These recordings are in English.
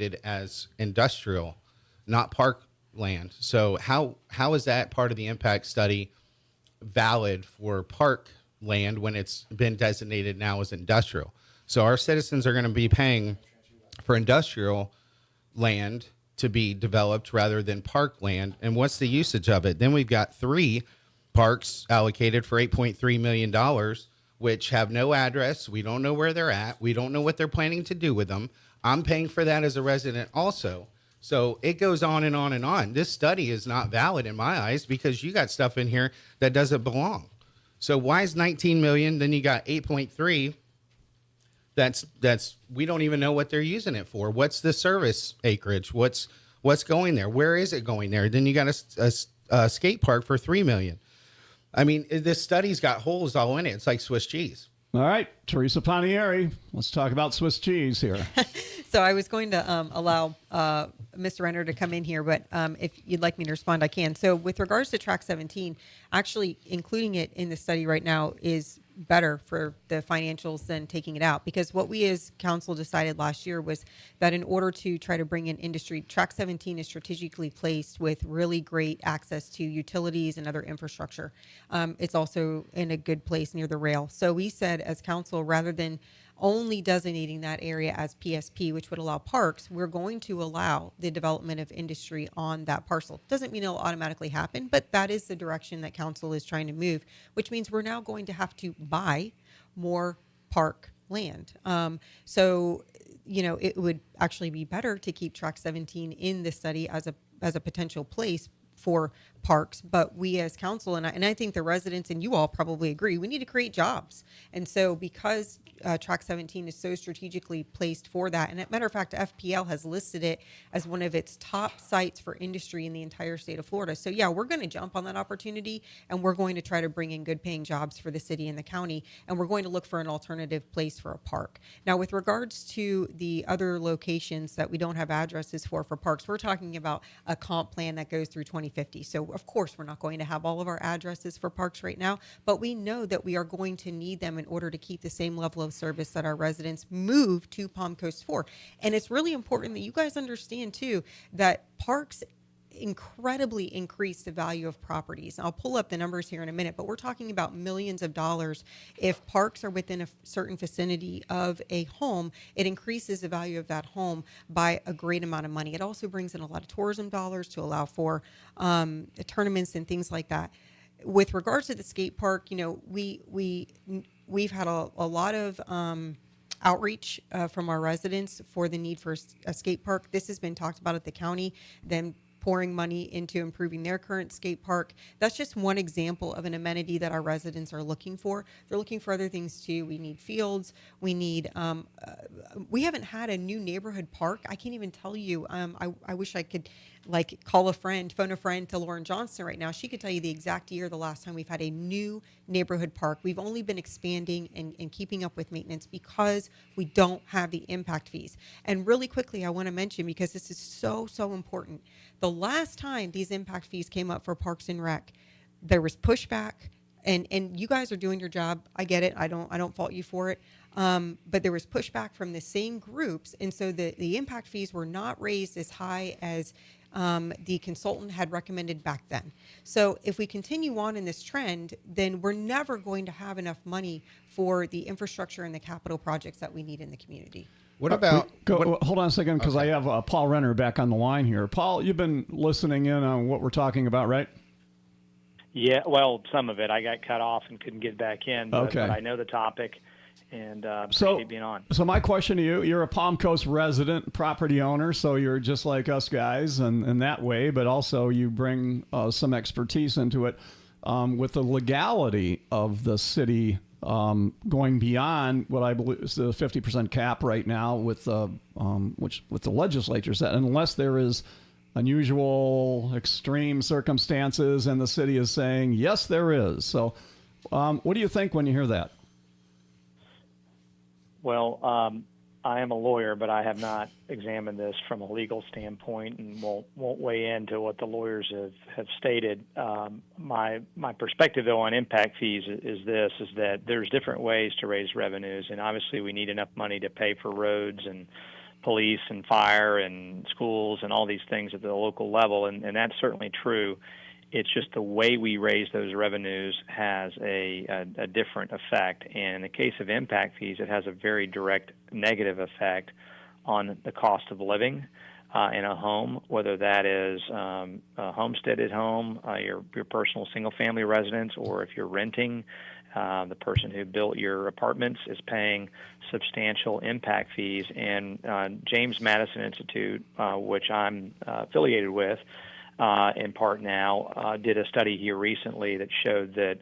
designated as industrial, not park land. So how is that part of the impact study valid for park land when it's been designated now as industrial? So our citizens are going to be paying for industrial land to be developed rather than park land. And what's the usage of it? Then we've got 3 parks allocated for $8.3 million, which have no address. We don't know where they're at. We don't know what they're planning to do with them. I'm paying for that as a resident also. So it goes on and on and on. This study is not valid in my eyes because you got stuff in here that doesn't belong. So why is 19 million? Then you got 8.3. That's we don't even know what they're using it for. What's the service acreage? What's going there? Where is it going there? Then you got a skate park for 3 million. I mean, this study's got holes all in it. It's like Swiss cheese. All right, Teresa Panieri, let's talk about Swiss cheese here. So I was going to allow Mr. Renner to come in here, but if you'd like me to respond, I can. So with regards to Track 17, actually including it in the study right now is better for the financials than taking it out, because what we as council decided last year was that in order to try to bring in industry, Track 17 is strategically placed with really great access to utilities and other infrastructure. It's also in a good place near the rail. So we said as council, rather than only designating that area as PSP, which would allow parks, we're going to allow the development of industry on that parcel. Doesn't mean it'll automatically happen, but that is the direction that council is trying to move, which means we're now going to have to buy more park land. So, you know, it would actually be better to keep Track 17 in the study as a potential place for parks, but we as council, and I think the residents and you all probably agree, we need to create jobs. And so because Track 17 is so strategically placed for that, and as a matter of fact, FPL has listed it as one of its top sites for industry in the entire state of Florida. So yeah, we're going to jump on that opportunity, and we're going to try to bring in good paying jobs for the city and the county, and we're going to look for an alternative place for a park. Now, with regards to the other locations that we don't have addresses for parks, we're talking about a comp plan that goes through 2050. So of course, we're not going to have all of our addresses for parks right now, but we know that we are going to need them in order to keep the same level of service that our residents move to Palm Coast for. And it's really important that you guys understand too that parks incredibly increase the value of properties. I'll pull up the numbers here in a minute, but we're talking about millions of dollars. If parks are within a certain vicinity of a home, it increases the value of that home by a great amount of money. It also brings in a lot of tourism dollars to allow for tournaments and things like that. With regards to the skate park, you know, we've had a lot of outreach from our residents for the need for a skate park. This has been talked about at the county, then pouring money into improving their current skate park. That's just one example of an amenity that our residents are looking for. They're looking for other things too. We need fields. We need, we haven't had a new neighborhood park. I can't even tell you. I wish I could like phone a friend to Lauren Johnson right now. She could tell you the exact year the last time we've had a new neighborhood park. We've only been expanding and keeping up with maintenance because we don't have the impact fees. And really quickly, I want to mention, because this is so important, the last time these impact fees came up for Parks and Rec, there was pushback, and you guys are doing your job. I get it. I don't fault you for it. But there was pushback from the same groups, and so the impact fees were not raised as high as the consultant had recommended back then. So if we continue on in this trend, then we're never going to have enough money for the infrastructure and the capital projects that we need in the community. What about... hold on a second, because okay. I have Paul Renner back on the line here. Paul, you've been listening in on what we're talking about, right? Yeah, well, some of it. I got cut off and couldn't get back in, but I know the topic, and appreciate being on. So my question to you, you're a Palm Coast resident, property owner, so you're just like us guys in that way, but also you bring some expertise into it with the legality of the city going beyond what I believe is the 50% cap right now with the legislature set, unless there is unusual, extreme circumstances, and the city is saying, yes, there is. So what do you think when you hear that? Well, I am a lawyer, but I have not examined this from a legal standpoint and won't weigh into what the lawyers have stated. My perspective, though, on impact fees is that there's different ways to raise revenues, and obviously we need enough money to pay for roads and police and fire and schools and all these things at the local level, and that's certainly true. It's just the way we raise those revenues has a different effect. And in the case of impact fees, it has a very direct negative effect on the cost of living in a home, whether that is a homesteaded home, your personal single-family residence, or if you're renting. The person who built your apartments is paying substantial impact fees. And James Madison Institute, which I'm affiliated with in part now, did a study here recently that showed that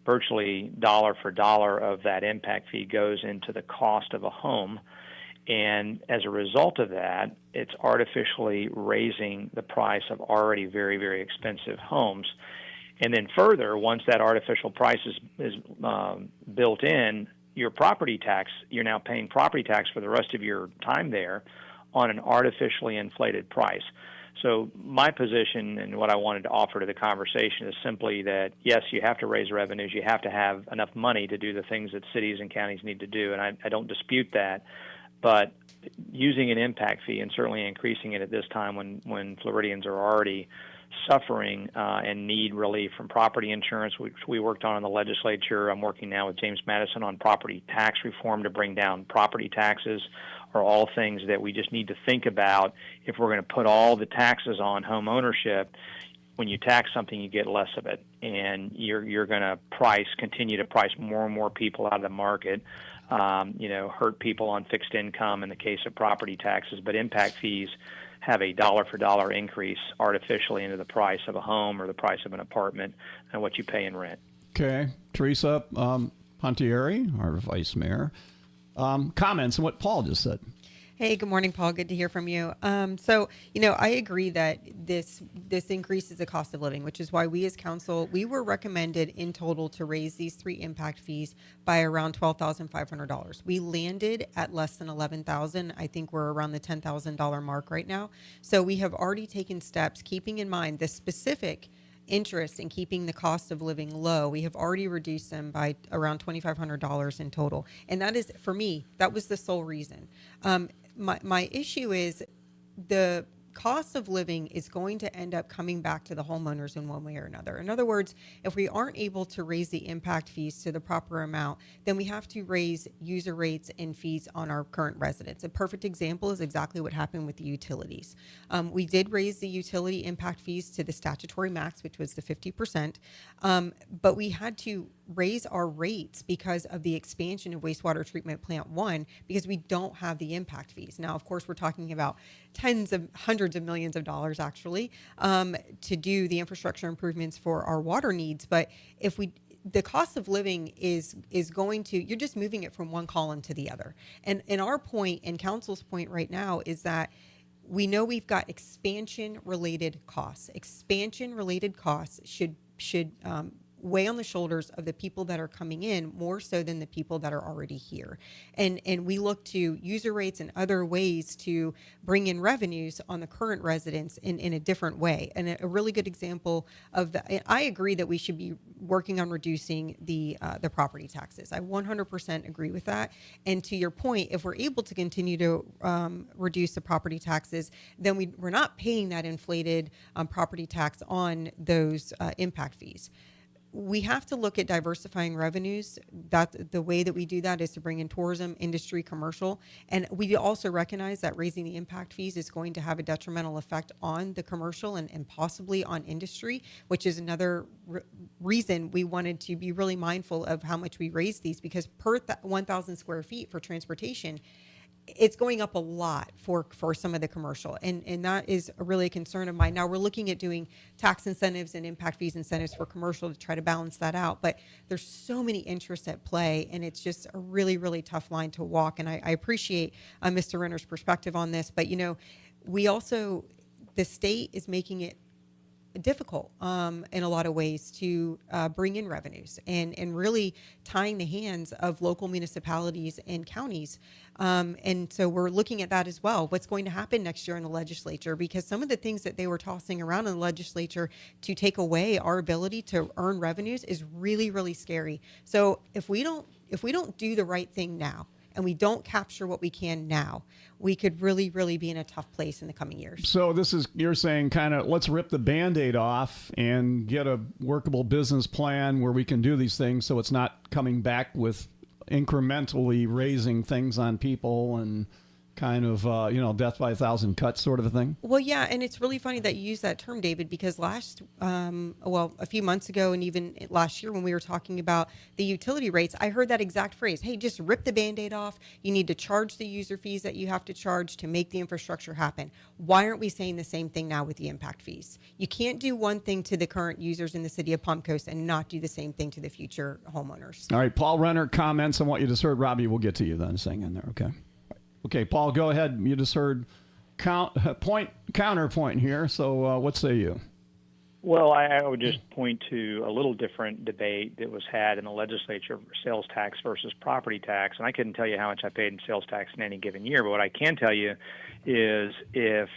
virtually dollar for dollar of that impact fee goes into the cost of a home. And as a result of that, it's artificially raising the price of already very, very expensive homes. And then further, once that artificial price is built in, your property tax, you're now paying property tax for the rest of your time there on an artificially inflated price. So my position and what I wanted to offer to the conversation is simply that, yes, you have to raise revenues. You have to have enough money to do the things that cities and counties need to do, and I don't dispute that. But using an impact fee and certainly increasing it at this time when Floridians are already suffering and need relief from property insurance, which we worked on in the legislature. I'm working now with James Madison on property tax reform to bring down property taxes, are all things that we just need to think about. If we're going to put all the taxes on home ownership, when you tax something, you get less of it, and you're going to continue to price more and more people out of the market. Hurt people on fixed income in the case of property taxes, but impact fees have a dollar for dollar increase artificially into the price of a home or the price of an apartment and what you pay in rent. Okay. Teresa Pontieri, our vice mayor, comments on what Paul just said. Hey, good morning, Paul. Good to hear from you. I agree that this increases the cost of living, which is why we as council, we were recommended in total to raise these 3 impact fees by around $12,500. We landed at less than $11,000. I think we're around the $10,000 mark right now. So we have already taken steps, keeping in mind the specific interest in keeping the cost of living low. We have already reduced them by around $2,500 in total. And that is, for me, that was the sole reason. My issue is the cost of living is going to end up coming back to the homeowners in one way or another. In other words, if we aren't able to raise the impact fees to the proper amount, then we have to raise user rates and fees on our current residents. A perfect example is exactly what happened with the utilities. We did raise the utility impact fees to the statutory max, which was the 50%, but we had to raise our rates because of the expansion of wastewater treatment plant 1, because we don't have the impact fees. Now, of course, we're talking about hundreds of millions of dollars actually to do the infrastructure improvements for our water needs. But the cost of living is going to, you're just moving it from one column to the other. And our point and council's point right now is that we know we've got expansion related costs. Expansion related costs should weigh on the shoulders of the people that are coming in more so than the people that are already here. And we look to user rates and other ways to bring in revenues on the current residents in a different way. And a really good example of that, I agree that we should be working on reducing the property taxes. I 100% agree with that. And to your point, if we're able to continue to reduce the property taxes, then we're not paying that inflated property tax on those impact fees. We have to look at diversifying revenues. That the way that we do that is to bring in tourism, industry, commercial. And we also recognize that raising the impact fees is going to have a detrimental effect on the commercial and possibly on industry, which is another reason we wanted to be really mindful of how much we raise these, because per 1,000 square feet for transportation, it's going up a lot for some of the commercial. And that is really a concern of mine. Now we're looking at doing tax incentives and impact fees incentives for commercial to try to balance that out. But there's so many interests at play, and it's just a really, really tough line to walk. And I appreciate Mr. Renner's perspective on this. But, we also, the state is making it difficult in a lot of ways to bring in revenues and really tying the hands of local municipalities and counties. And so we're looking at that as well. What's going to happen next year in the legislature? Because some of the things that they were tossing around in the legislature to take away our ability to earn revenues is really, really scary. So if we don't do the right thing now, and we don't capture what we can now, we could really, really be in a tough place in the coming years. So you're saying kind of let's rip the Band-Aid off and get a workable business plan where we can do these things so it's not coming back with incrementally raising things on people and kind of, death by a thousand cuts sort of a thing? Well, yeah, and it's really funny that you use that term, David, because a few months ago and even last year when we were talking about the utility rates, I heard that exact phrase, hey, just rip the Band-Aid off. You need to charge the user fees that you have to charge to make the infrastructure happen. Why aren't we saying the same thing now with the impact fees? You can't do one thing to the current users in the city of Palm Coast and not do the same thing to the future homeowners. All right, Paul Renner, comments on what you just heard. Robbie, we'll get to you then, saying in there, okay? Okay, Paul, go ahead. You just heard counterpoint here. So what say you? Well, I would just point to a little different debate that was had in the legislature for sales tax versus property tax. And I couldn't tell you how much I paid in sales tax in any given year, but what I can tell you is if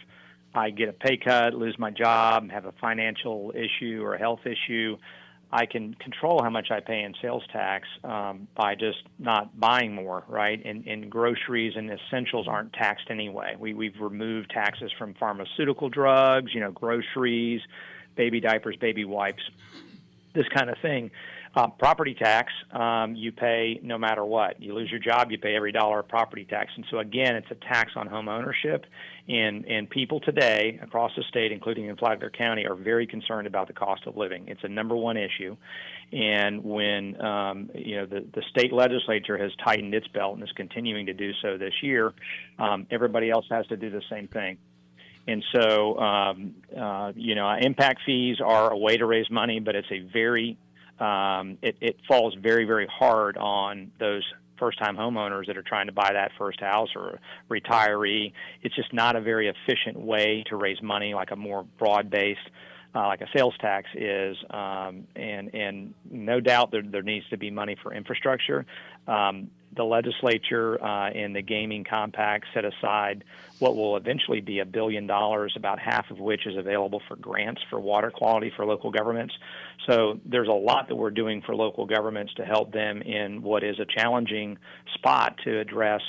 I get a pay cut, lose my job, have a financial issue or a health issue, I can control how much I pay in sales tax by just not buying more, right? And groceries and essentials aren't taxed anyway. We've removed taxes from pharmaceutical drugs, groceries, baby diapers, baby wipes, this kind of thing. Property tax, you pay no matter what. You lose your job, you pay every dollar of property tax. And so, again, it's a tax on home ownership. And people today across the state, including in Flagler County, are very concerned about the cost of living. It's a number one issue. And when, the state legislature has tightened its belt and is continuing to do so this year, everybody else has to do the same thing. And so, impact fees are a way to raise money, but it's a very it falls very, very hard on those first-time homeowners that are trying to buy that first house or retiree. It's just not a very efficient way to raise money like a more broad-based, like a sales tax is. And no doubt there needs to be money for infrastructure. The legislature in the gaming compact set aside what will eventually be $1 billion, about half of which is available for grants for water quality for local governments. So there's a lot that we're doing for local governments to help them in what is a challenging spot to address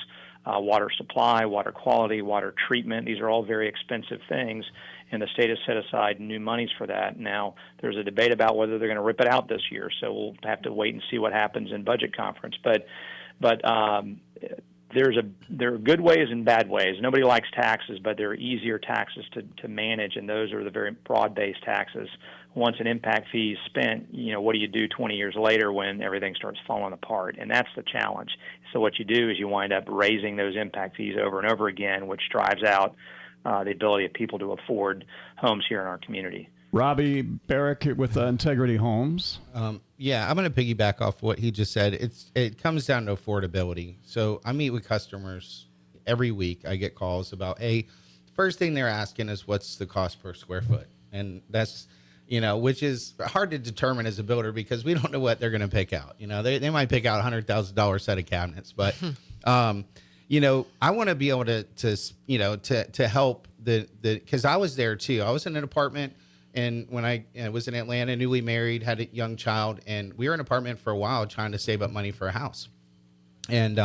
water supply, water quality, water treatment. These are all very expensive things, and the state has set aside new monies for that. Now, there's a debate about whether they're going to rip it out this year, so we'll have to wait and see what happens in budget conference. But there are good ways and bad ways. Nobody likes taxes, but there are easier taxes to manage, and those are the very broad-based taxes. Once an impact fee is spent, what do you do 20 years later when everything starts falling apart? And that's the challenge. So what you do is you wind up raising those impact fees over and over again, which drives out the ability of people to afford homes here in our community. Robbie Barrick with Integrity Homes. Yeah, I'm going to piggyback off what he just said. It comes down to affordability. So I meet with customers every week. I get calls about, first thing they're asking is what's the cost per square foot? And that's, which is hard to determine as a builder because we don't know what they're going to pick out. They might pick out $100,000 set of cabinets, but, I want to be able to help because I was there too. I was in an apartment. And when I was in Atlanta, newly married, had a young child, and we were in an apartment for a while trying to save up money for a house. And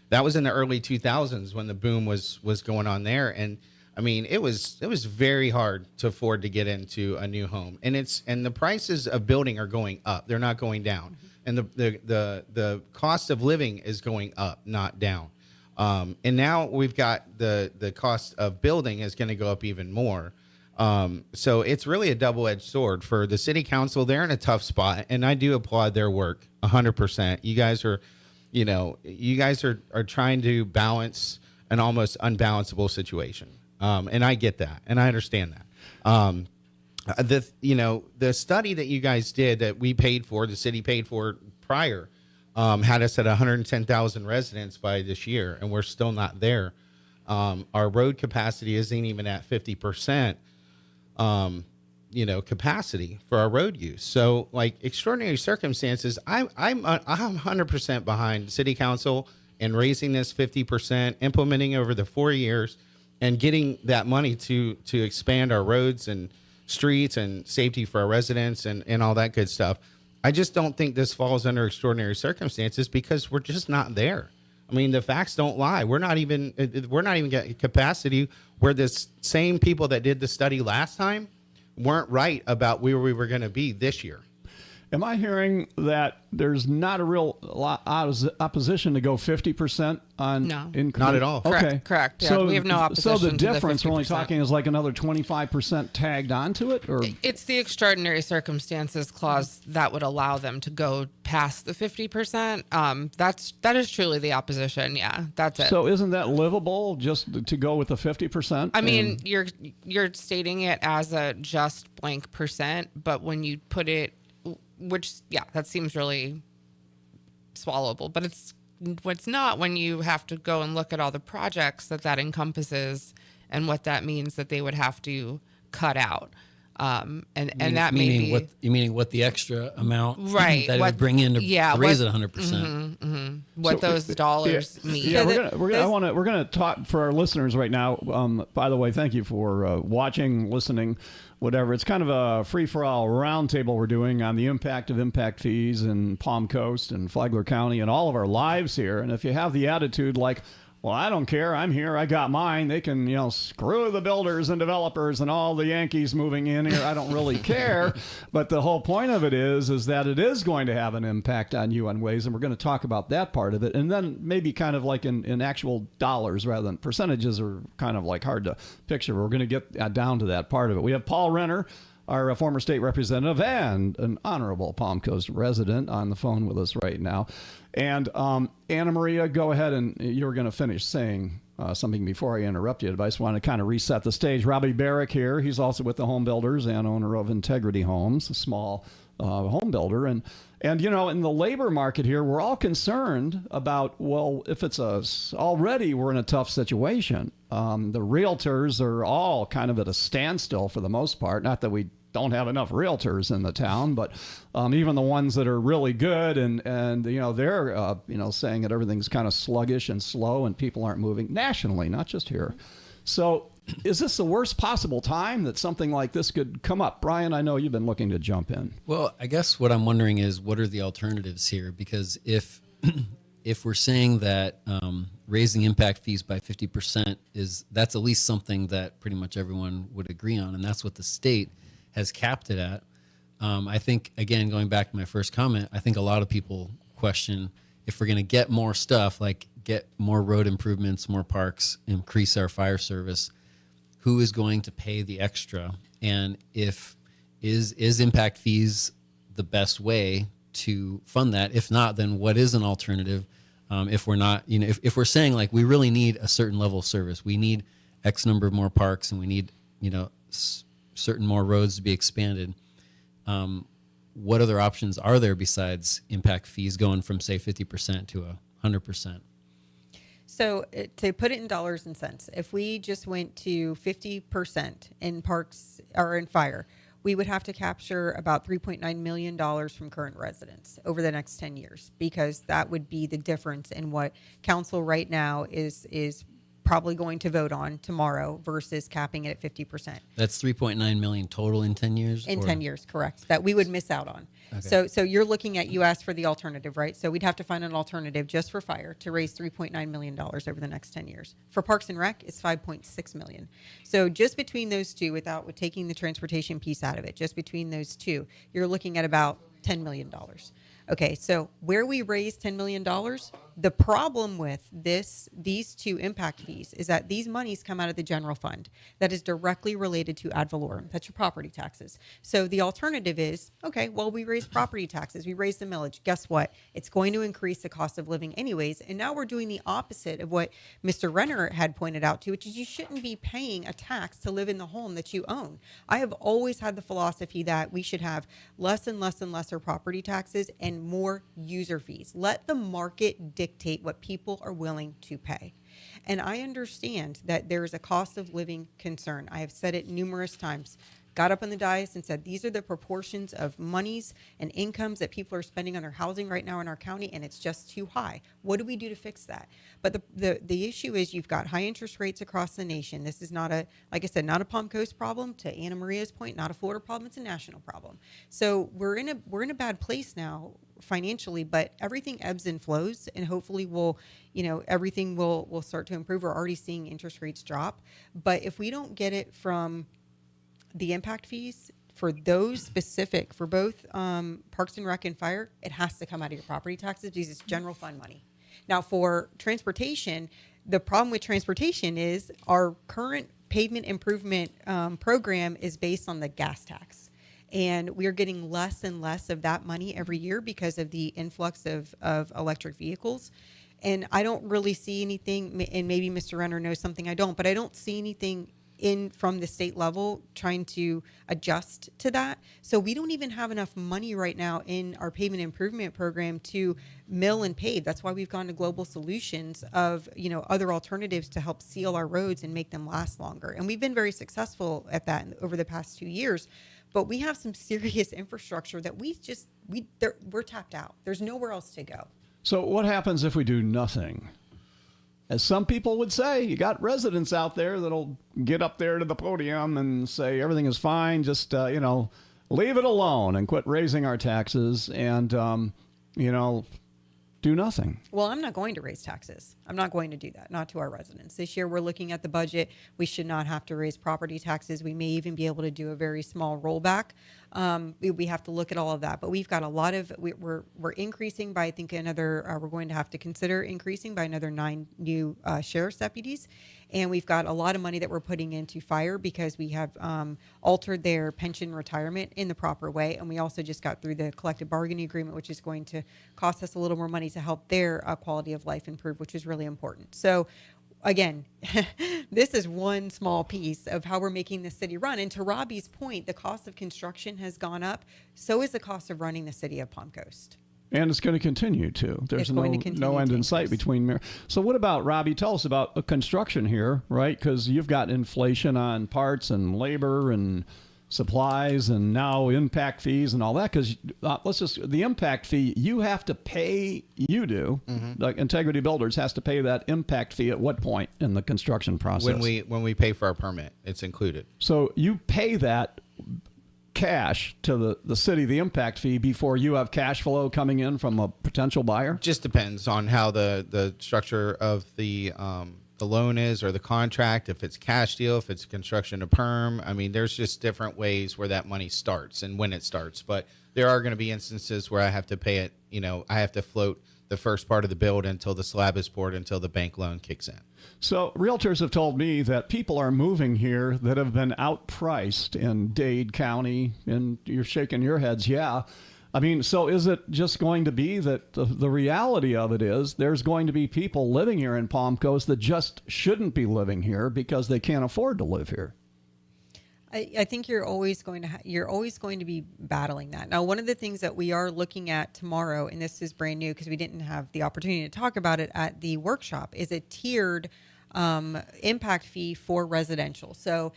that was in the early 2000s when the boom was going on there. And I mean, it was very hard to afford to get into a new home. And the prices of building are going up; they're not going down. And the cost of living is going up, not down. And now we've got the cost of building is going to go up even more. So it's really a double-edged sword for the city council. They're in a tough spot, and I do applaud their work 100%. You guys are trying to balance an almost unbalanceable situation. And I get that, and I understand that. The study that you guys did that we paid for, the city paid for prior, had us at 110,000 residents by this year, and we're still not there. Our road capacity isn't even at 50%. Capacity for our road use. So like extraordinary circumstances, I'm 100% behind city council and raising this 50%, implementing over the 4 years and getting that money to expand our roads and streets and safety for our residents and all that good stuff. I just don't think this falls under extraordinary circumstances because we're just not there. I mean, the facts don't lie. We're not even getting capacity where this same people that did the study last time weren't right about where we were going to be this year. Am I hearing that there's not a real opposition to go 50% on No. increase? Not at all. Okay. Correct. Yeah, we have no opposition So the to the difference we're only 50%. talking is like another 25% tagged onto it, or It's the extraordinary circumstances clause that would allow them to go past the 50%. That is truly the opposition. Yeah, that's it. so isn't that livable just to go with the 50%? I mean, you're stating it as a just blank percent, but when you put it, that seems really swallowable. But it's what's not when you have to go and look at all the projects that encompasses and what that means that they would have to cut out. And that may be meaning what the extra amount Right, that it what- would bring in to yeah, raise what- it 100%. what those dollars mean. Yeah, So we're gonna talk for our listeners right now. By the way, thank you for watching, listening, whatever. It's kind of a free-for-all roundtable we're doing on the impact of impact fees in Palm Coast and Flagler County and all of our lives here. And if you have the attitude like, well, I don't care, I'm here, I got mine, they can, screw the builders and developers and all the Yankees moving in here, I don't really care. But the whole point of it is that it is going to have an impact on you in ways, and we're going to talk about that part of it. And then maybe kind of like in actual dollars rather than percentages are kind of like hard to picture. We're going to get down to that part of it. We have Paul Renner, our former state representative and an honorable Palm Coast resident, on the phone with us right now. And Anna Maria, go ahead, and you were going to finish saying something before I interrupt you. But I just want to kind of reset the stage. Robbie Barrick here. He's also with the Home Builders and owner of Integrity Homes, a small home builder. And in the labor market here, we're all concerned about, well, if it's already we're in a tough situation. The realtors are all kind of at a standstill for the most part. Not that we don't have enough realtors in the town, but even the ones that are really good and they're saying that everything's kind of sluggish and slow and people aren't moving nationally, not just here. So is this the worst possible time that something like this could come up? Brian, I know you've been looking to jump in. Well, I guess what I'm wondering is what are the alternatives here? Because if we're saying that raising impact fees by 50% that's at least something that pretty much everyone would agree on, and that's what the state has capped it at. I think, again, going back to my first comment, I think a lot of people question if we're going to get more stuff, like get more road improvements, more parks, increase our fire service, who is going to pay the extra? And is impact fees the best way to fund that? If not, then what is an alternative? If we're not, if we're saying like we really need a certain level of service, we need X number of more parks, and we need, certain more roads to be expanded. What other options are there besides impact fees going from, say, 50% to 100%? So to put it in dollars and cents, if we just went to 50% in parks or in fire, we would have to capture about $3.9 million from current residents over the next 10 years, because that would be the difference in what council right now is probably going to vote on tomorrow versus capping it at 50%. That's 3.9 million total in 10 years? In 10 years, correct, that we would miss out on. Okay. So you're looking at, you asked for the alternative, right? So we'd have to find an alternative just for fire to raise $3.9 million over the next 10 years. For Parks and Rec, it's $5.6 million. So just between those two, with taking the transportation piece out of it, just between those two, you're looking at about $10 million. Okay, so where we raise $10 million, the problem with these two impact fees is that these monies come out of the general fund that is directly related to ad valorem. That's your property taxes. So the alternative is, okay, well, we raise property taxes, we raise the millage. Guess what? It's going to increase the cost of living anyways. And now we're doing the opposite of what Mr. Renner had pointed out to, which is you shouldn't be paying a tax to live in the home that you own. I have always had the philosophy that we should have less and less and lesser property taxes and more user fees. Let the market dictate what people are willing to pay. And I understand that there is a cost of living concern. I have said it numerous times. Got up on the dais and said, these are the proportions of monies and incomes that people are spending on their housing right now in our county, and it's just too high. What do we do to fix that? But the issue is you've got high interest rates across the nation. This is not like I said, not a Palm Coast problem, to Anna Maria's point, not a Florida problem, it's a national problem. So we're in a bad place now financially, but everything ebbs and flows, and hopefully we'll everything will start to improve. We're already seeing interest rates drop. But if we don't get it from the impact fees for those specific, for both Parks and Rec and Fire, it has to come out of your property taxes because it's general fund money. Now, for transportation, the problem with transportation is our current pavement improvement program is based on the gas tax. And we are getting less and less of that money every year because of the influx of electric vehicles. And I don't really see anything, and maybe Mr. Renner knows something I don't, but I don't see anything in from the state level trying to adjust to that. So we don't even have enough money right now in our pavement improvement program to mill and pave. That's why we've gone to global solutions of, other alternatives to help seal our roads and make them last longer. And we've been very successful at that over the past 2 years. But we have some serious infrastructure that we're tapped out. There's nowhere else to go. So what happens if we do nothing? As some people would say, you got residents out there that'll get up there to the podium and say everything is fine, just, leave it alone and quit raising our taxes and, do nothing. Well, I'm not going to raise taxes. I'm not going to do that, not to our residents. This year, we're looking at the budget. We should not have to raise property taxes. We may even be able to do a very small rollback. We have to look at all of that. But we've got a lot of, we're increasing by, I think, we're going to have to consider increasing by another 9 new sheriff's deputies. And we've got a lot of money that we're putting into fire because we have altered their pension retirement in the proper way. And we also just got through the collective bargaining agreement, which is going to cost us a little more money to help their quality of life improve, which is really important. So again, this is one small piece of how we're making the city run. And to Robbie's point, the cost of construction has gone up. So is the cost of running the city of Palm Coast. And it's going to continue to. There's no end in sight between. So what about, Robbie, tell us about construction here, right? Because you've got inflation on parts and labor and supplies and now impact fees and all that. Because the impact fee, you have to pay, like Integrity Builders has to pay that impact fee at what point in the construction process? When we pay for our permit, it's included. So you pay that cash to the city, the impact fee, before you have cash flow coming in from a potential buyer? Just depends on how the structure of the loan is or the contract, if it's cash deal, if it's construction to perm. I mean, there's just different ways where that money starts and when it starts. But there are going to be instances where I have to pay it, I have to float the first part of the build until the slab is poured, until the bank loan kicks in. So realtors have told me that people are moving here that have been outpriced in Dade County, and you're shaking your heads, yeah. I mean, so is it just going to be that the reality of it is there's going to be people living here in Palm Coast that just shouldn't be living here because they can't afford to live here? I think you're always going to be battling that. Now, one of the things that we are looking at tomorrow, and this is brand new because we didn't have the opportunity to talk about it at the workshop, is a tiered impact fee for residential. So,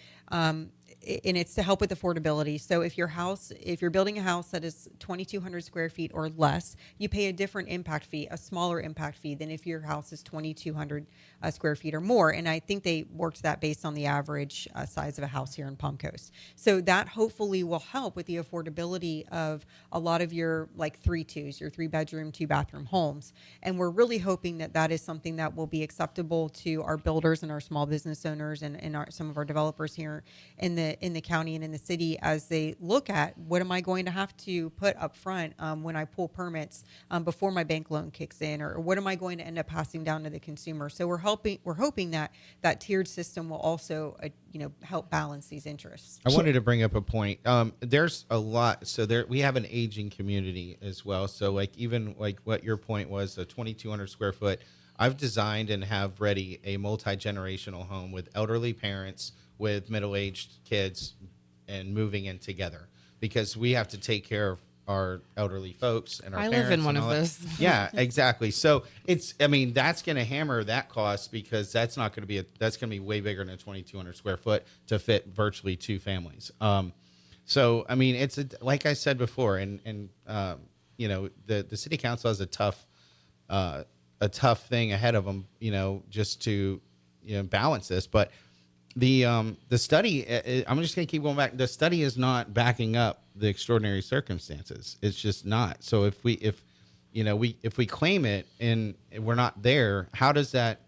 and it's to help with affordability. So if you're building a house that is 2,200 square feet or less, you pay a different impact fee, a smaller impact fee than if your house is 2,200 square feet or more. And I think they worked that based on the average size of a house here in Palm Coast. So that hopefully will help with the affordability of a lot of your like 3-2s, your 3-bedroom, 2-bathroom homes. And we're really hoping that that is something that will be acceptable to our builders and our small business owners and some of our developers here in the county and in the city as they look at what am I going to have to put up front when I pull permits before my bank loan kicks in, or what am I going to end up passing down to the consumer. So we're hoping that tiered system will also help balance these interests. I wanted to bring up a point. There's a lot. So we have an aging community as well. So even what your point was, a 2,200 square foot, I've designed and have ready a multi-generational home with elderly parents, with middle-aged kids, and moving in together because we have to take care of our elderly folks and our parents. I live in one of those. Yeah, exactly. So that's going to hammer that cost because that's going to be way bigger than 2,200 square foot to fit virtually 2 families. So, I mean, it's like I said before, and the city council has a tough thing ahead of them, just to, balance this. But the study, I'm just going to keep going back. The study is not backing up the extraordinary circumstances. It's just not. So if if we claim it and we're not there, how does that?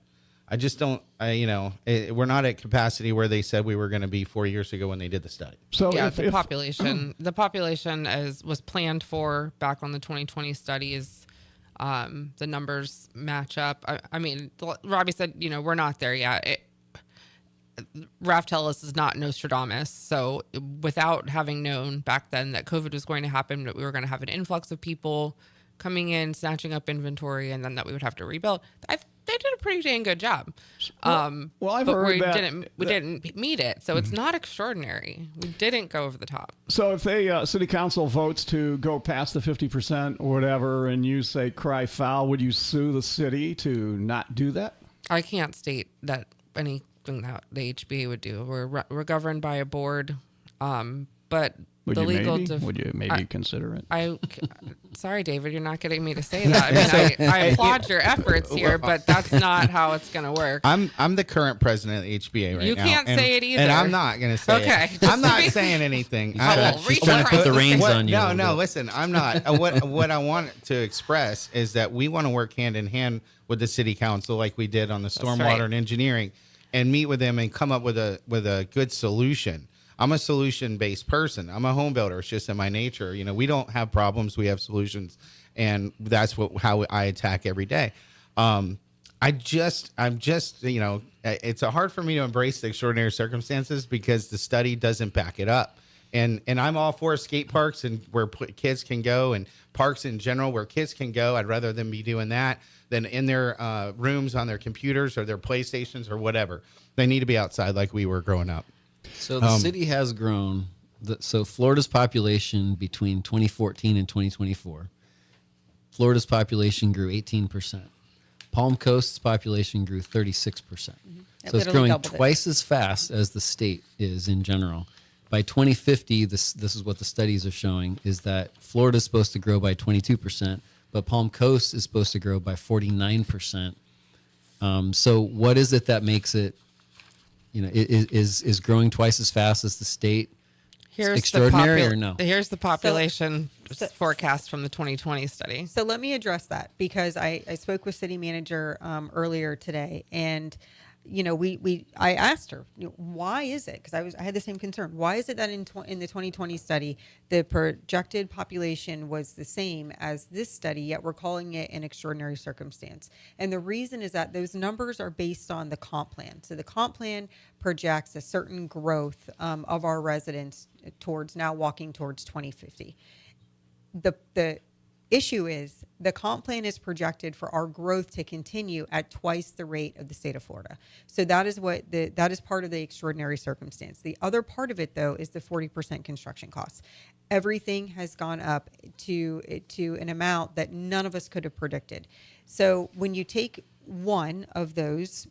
I just don't. We're not at capacity where they said we were going to be 4 years ago when they did the study. So Yeah, if, the if- population. The population was planned for back on the 2020 studies. The numbers match up. I mean, Robbie said, we're not there yet. Raftelis is not Nostradamus. So without having known back then that COVID was going to happen, that we were going to have an influx of people coming in, snatching up inventory, and then that we would have to rebuild. They did a pretty dang good job. I've but heard we that didn't meet it, so it's not extraordinary. We didn't go over the top. So if they city council votes to go past the 50% or whatever, and you say cry foul, would you sue the city to not do that? I can't state that anything that the HBA would do. We're governed by a board, but Would the you legal. maybe? Would you maybe consider it? Sorry, David, you're not getting me to say that. I mean, I applaud your efforts here, but that's not how it's going to work. I'm the current president of the HBA right You now. can't say it either. And I'm not going to say Okay, it. just I'm not be- saying anything. She's trying to put the reins on you. a No, little no, bit. listen, I'm not. What I want to express is that we want to work hand in hand with the city council like we did on the stormwater right. and engineering and meet with them and come up with a good solution. I'm a solution-based person. I'm a home builder. It's just in my nature. We don't have problems. We have solutions. And that's how I attack every day. I'm just, it's hard for me to embrace the extraordinary circumstances because the study doesn't back it up. And I'm all for skate parks and where kids can go and parks in general where kids can go. I'd rather them be doing that than in their rooms on their computers or their PlayStations or whatever. They need to be outside like we were growing up. So the city has grown. So Florida's population between 2014 and 2024, Florida's population grew 18%. Palm Coast's population grew 36%. So it's literally growing doubled it. twice as fast as the state is in general. By 2050, this is what the studies are showing, is that Florida's supposed to grow by 22%, but Palm Coast is supposed to grow by 49%. So what is it that makes it, is growing twice as fast as the state extraordinary or no? Here's the population So- forecast from the 2020 study. So let me address that because I spoke with city manager earlier today, and I asked her, why is it? Because I had the same concern. Why is it that in the 2020 study the projected population was the same as this study, yet we're calling it an extraordinary circumstance? And the reason is that those numbers are based on the comp plan. So the comp plan projects a certain growth of our residents walking towards 2050. The issue is the comp plan is projected for our growth to continue at twice the rate of the state of Florida. So that is that is part of the extraordinary circumstance. The other part of it, though, is the 40% construction costs. Everything has gone up to an amount that none of us could have predicted. So when you take one of those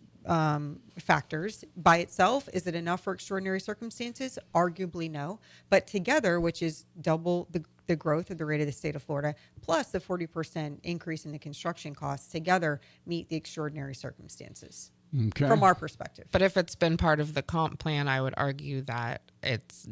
factors by itself, is it enough for extraordinary circumstances? Arguably no. But together, which is double the growth of the rate of the state of Florida, plus the 40% increase in the construction costs, together meet the extraordinary circumstances Okay. from our perspective. But if it's been part of the comp plan, I would argue that it's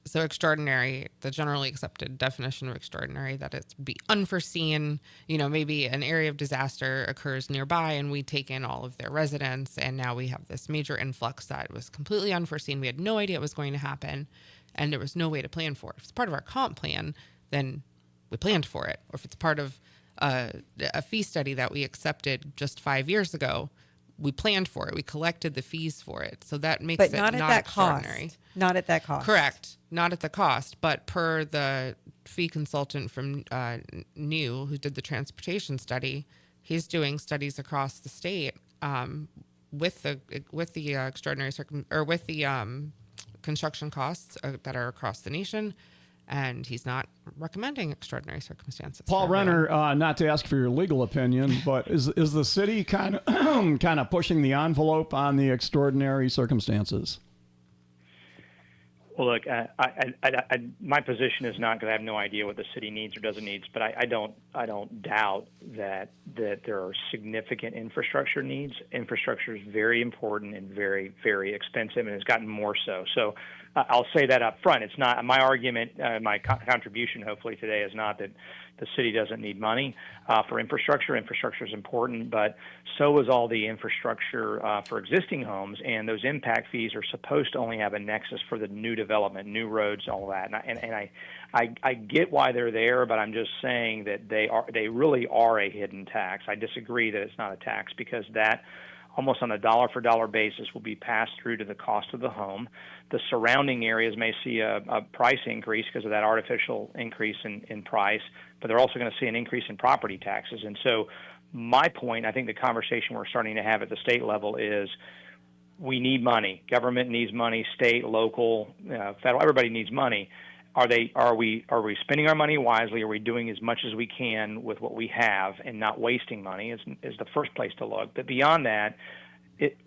so extraordinary, the generally accepted definition of extraordinary, that it's be unforeseen, maybe an area of disaster occurs nearby and we take in all of their residents. And now we have this major influx that was completely unforeseen. We had no idea it was going to happen and there was no way to plan for it. If it's part of our comp plan, then we planned for it. Or if it's part of a fee study that we accepted just 5 years ago, we planned for it. We collected the fees for it. So that makes But it not not at that extraordinary. cost. Not at that cost. Correct. Not at the cost, but per the fee consultant from New, who did the transportation study, he's doing studies across the state with the extraordinary with the construction costs that are across the nation, and he's not recommending extraordinary circumstances. Paul for everyone. Renner, not to ask for your legal opinion, but is the city kind of pushing the envelope on the extraordinary circumstances? Well, look, my position is not, because I have no idea what the city needs or doesn't need, but I don't doubt that there are significant infrastructure needs. Infrastructure is very important and very, very expensive, and it's gotten more so. So I'll say that up front. It's not my argument. My contribution, hopefully today, is not that the city doesn't need money for infrastructure. Infrastructure is important, but so is all the infrastructure for existing homes. And those impact fees are supposed to only have a nexus for the new development, new roads, all that. And I get why they're there, but I'm just saying that they really are a hidden tax. I disagree that it's not a tax, because that almost on a dollar for dollar basis will be passed through to the cost of the home. The surrounding areas may see a price increase because of that artificial increase in price, but they're also going to see an increase in property taxes. And so my point, I think the conversation we're starting to have at the state level is we need money. Government needs money, state, local, federal, everybody needs money. Are we spending our money wisely? Are we doing as much as we can with what we have and not wasting money is the first place to look. But beyond that,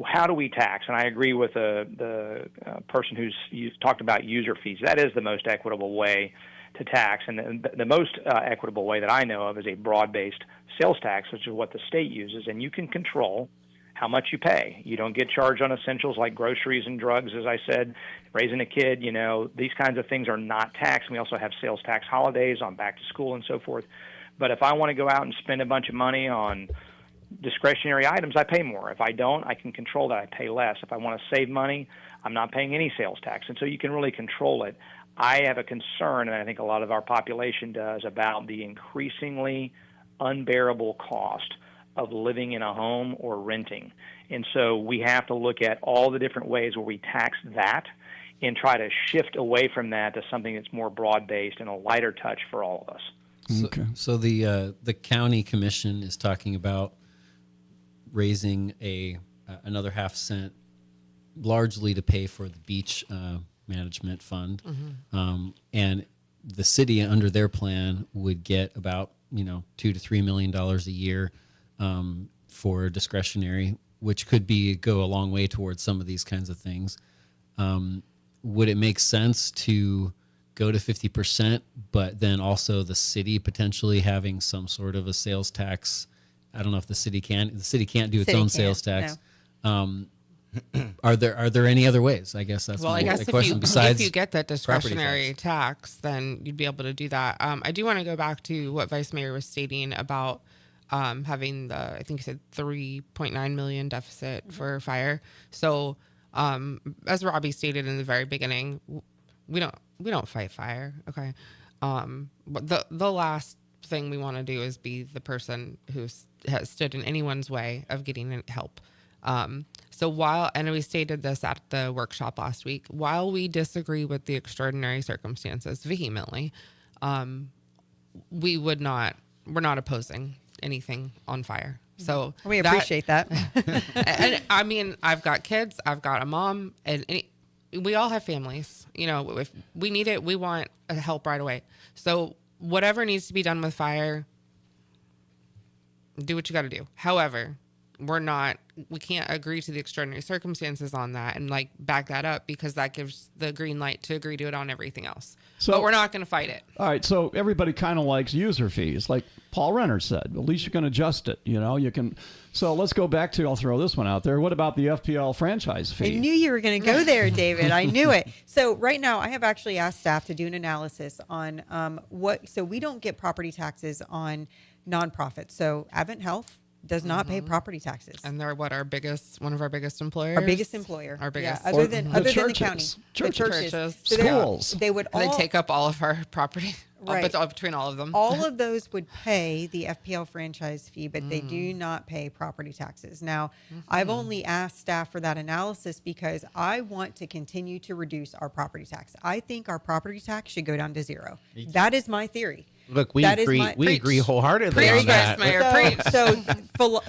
how do we tax? And I agree with the person who's talked about user fees. That is the most equitable way to tax. And the most equitable way that I know of is a broad-based sales tax, which is what the state uses. And you can control how much you pay. You don't get charged on essentials like groceries and drugs, as I said, raising a kid, these kinds of things are not taxed. We also have sales tax holidays on back to school and so forth. But if I want to go out and spend a bunch of money on discretionary items, I pay more. If I don't, I can control that. I pay less. If I want to save money, I'm not paying any sales tax. And so you can really control it. I have a concern, and I think a lot of our population does, about the increasingly unbearable cost of living in a home or renting. And so we have to look at all the different ways where we tax that and try to shift away from that to something that's more broad-based and a lighter touch for all of us. So the county commission is talking about raising another half cent, largely to pay for the beach management fund, and the city under their plan would get about $2 to $3 million a year for discretionary, which could go a long way towards some of these kinds of things. Would it make sense to go to 50%, but then also the city potentially having some sort of a sales tax? I don't know if the city can't do its own sales tax. No. Are there any other ways? I guess that's the question. Besides, if you get that discretionary tax, then you'd be able to do that. I do want to go back to what Vice Mayor was stating about having I think you said 3.9 million deficit for fire. So, as Robbie stated in the very beginning, we don't fight fire. Okay. But the last thing we want to do is be the person who has stood in anyone's way of getting help. So and we stated this at the workshop last week, while we disagree with the extraordinary circumstances vehemently, we're not opposing anything on fire. So we appreciate that. And I mean, I've got kids, I've got a mom, and we all have families. If we need it, we want help right away. So whatever needs to be done with fire, do what you got to do. However, we can't agree to the extraordinary circumstances on that and back that up, because that gives the green light to agree to it on everything else. But we're not going to fight it. All right. So everybody kind of likes user fees, like Paul Renner said. At least you can adjust it. You can. So let's go back to, I'll throw this one out there. What about the FPL franchise fee? I knew you were going to go there, David. I knew it. So right now I have actually asked staff to do an analysis on so we don't get property taxes on nonprofits. So Advent Health does not pay property taxes. And they're one of our biggest employers. Our biggest employer. Our biggest. Yeah, other than the county. Churches. So schools. They would all. They take up all of our property. Right. Between all of them. All of those would pay the FPL franchise fee, but they do not pay property taxes. Now, I've only asked staff for that analysis because I want to continue to reduce our property tax. I think our property tax should go down to zero. That is my theory. Look, we agree wholeheartedly on that. So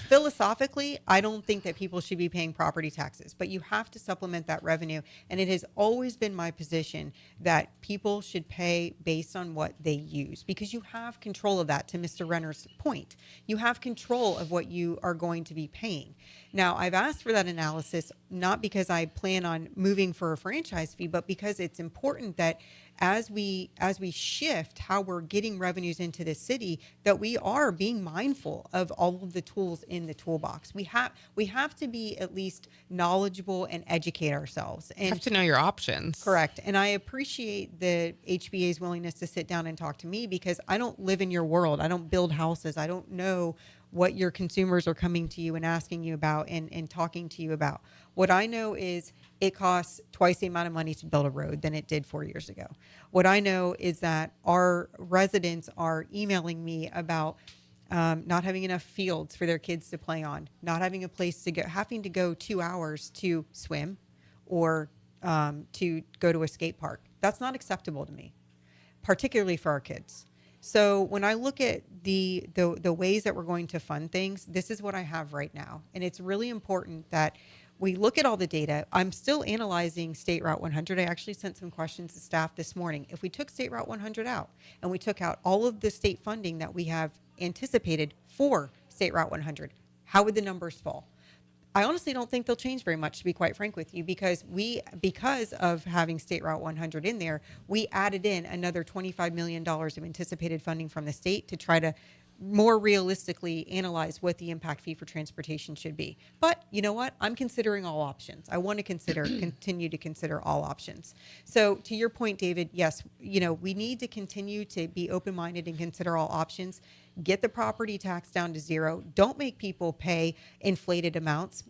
philosophically, I don't think that people should be paying property taxes, but you have to supplement that revenue. And it has always been my position that people should pay based on what they use, because you have control of that. To Mr. Renner's point, you have control of what you are going to be paying. Now, I've asked for that analysis, not because I plan on moving for a franchise fee, but because it's important that as we shift how we're getting revenues into the city, that we are being mindful of all of the tools in the toolbox. We have to be at least knowledgeable and educate ourselves. You And have to know your options. correct. And I appreciate the HBA's willingness to sit down and talk to me, because I don't live in your world. I don't build houses. I don't know what your consumers are coming to you and asking you about and talking to you about. What I know is it costs twice the amount of money to build a road than it did 4 years ago. What I know is that our residents are emailing me about not having enough fields for their kids to play on, not having a place to go, having to go 2 hours to swim or to go to a skate park. That's not acceptable to me, particularly for our kids. So when I look at the ways that we're going to fund things, this is what I have right now. And it's really important that we look at all the data. I'm still analyzing State Route 100. I actually sent some questions to staff this morning. If we took State Route 100 out and we took out all of the state funding that we have anticipated for State Route 100, how would the numbers fall? I honestly don't think they'll change very much, to be quite frank with you, because of having State Route 100 in there, we added in another $25 million of anticipated funding from the state to try to more realistically analyze what the impact fee for transportation should be. But you know what? I'm considering all options. I want to continue to consider all options. So to your point, David, yes, we need to continue to be open-minded and consider all options. Get the property tax down to zero. Don't make people pay inflated amounts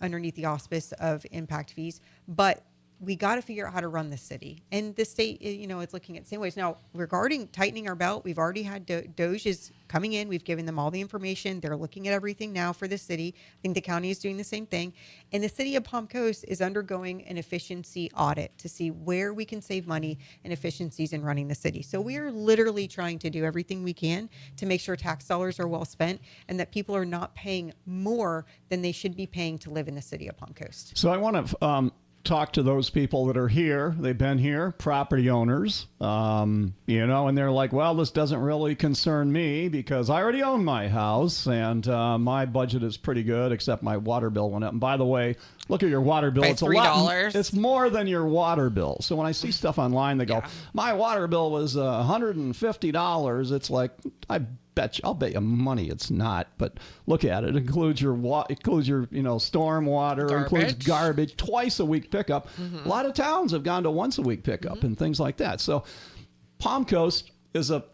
underneath the auspice of impact fees. But we got to figure out how to run the city. And the state, it's looking at the same ways. Now, regarding tightening our belt, we've already had DOJ is coming in. We've given them all the information. They're looking at everything now for the city. I think the county is doing the same thing. And the city of Palm Coast is undergoing an efficiency audit to see where we can save money and efficiencies in running the city. So we are literally trying to do everything we can to make sure tax dollars are well spent and that people are not paying more than they should be paying to live in the city of Palm Coast. So I want to talk to those people that are here. They've been here, property owners, and they're like, well, this doesn't really concern me because I already own my house and my budget is pretty good, except my water bill went up. And by the way, look at your water bill. By It's $3. It's more than your water bill. So when I see stuff online, they go, my water bill was $150. It's like, I'll bet you money it's not, but look at it. It includes your storm water, includes garbage, twice a week pickup. A lot of towns have gone to once a week pickup and things like that. So Palm Coast is a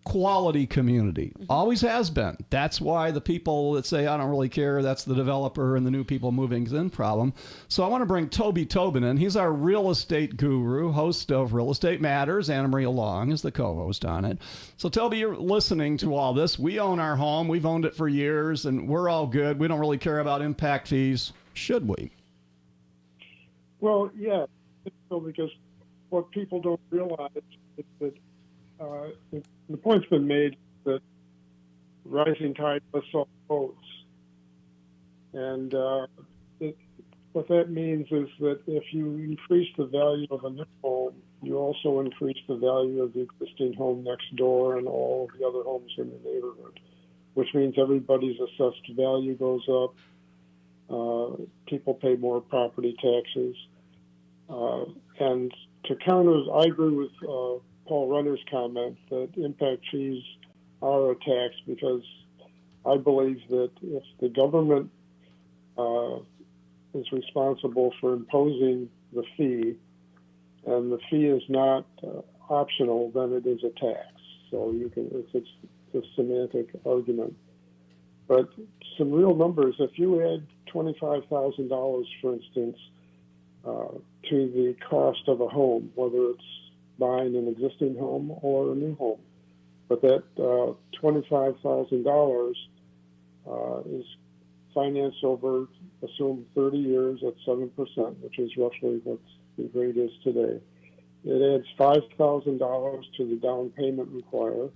quality community. Always has been. That's why the people that say, I don't really care, that's the developer and the new people moving in problem. So I want to bring Toby Tobin in. He's our real estate guru, host of Real Estate Matters. Anna Maria Long is the co-host on it. So Toby, you're listening to all this. We own our home. We've owned it for years and we're all good. We don't really care about impact fees. Should we? Well, yeah, because what people don't realize is that the point's been made that rising tide lifts all boats. And what that means is that if you increase the value of a new home, you also increase the value of the existing home next door and all the other homes in the neighborhood, which means everybody's assessed value goes up. People pay more property taxes. And to counter, I agree with Paul Renner's comment that impact fees are a tax because I believe that if the government is responsible for imposing the fee and the fee is not optional, then it is a tax. So it's a semantic argument. But some real numbers, if you add $25,000, for instance, to the cost of a home, whether it's buying an existing home or a new home. But that $25,000 is financed over, assume 30 years at 7%, which is roughly what the rate is today. It adds $5,000 to the down payment required.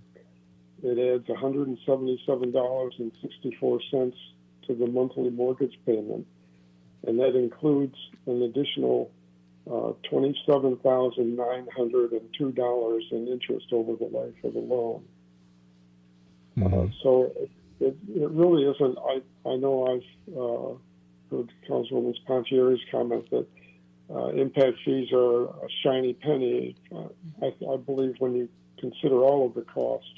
It adds $177.64 to the monthly mortgage payment. And that includes an additional $27,902 in interest over the life of the loan. So it really isn't. I know I've heard Councilwoman Pontieri's comment that impact fees are a shiny penny. I believe when you consider all of the costs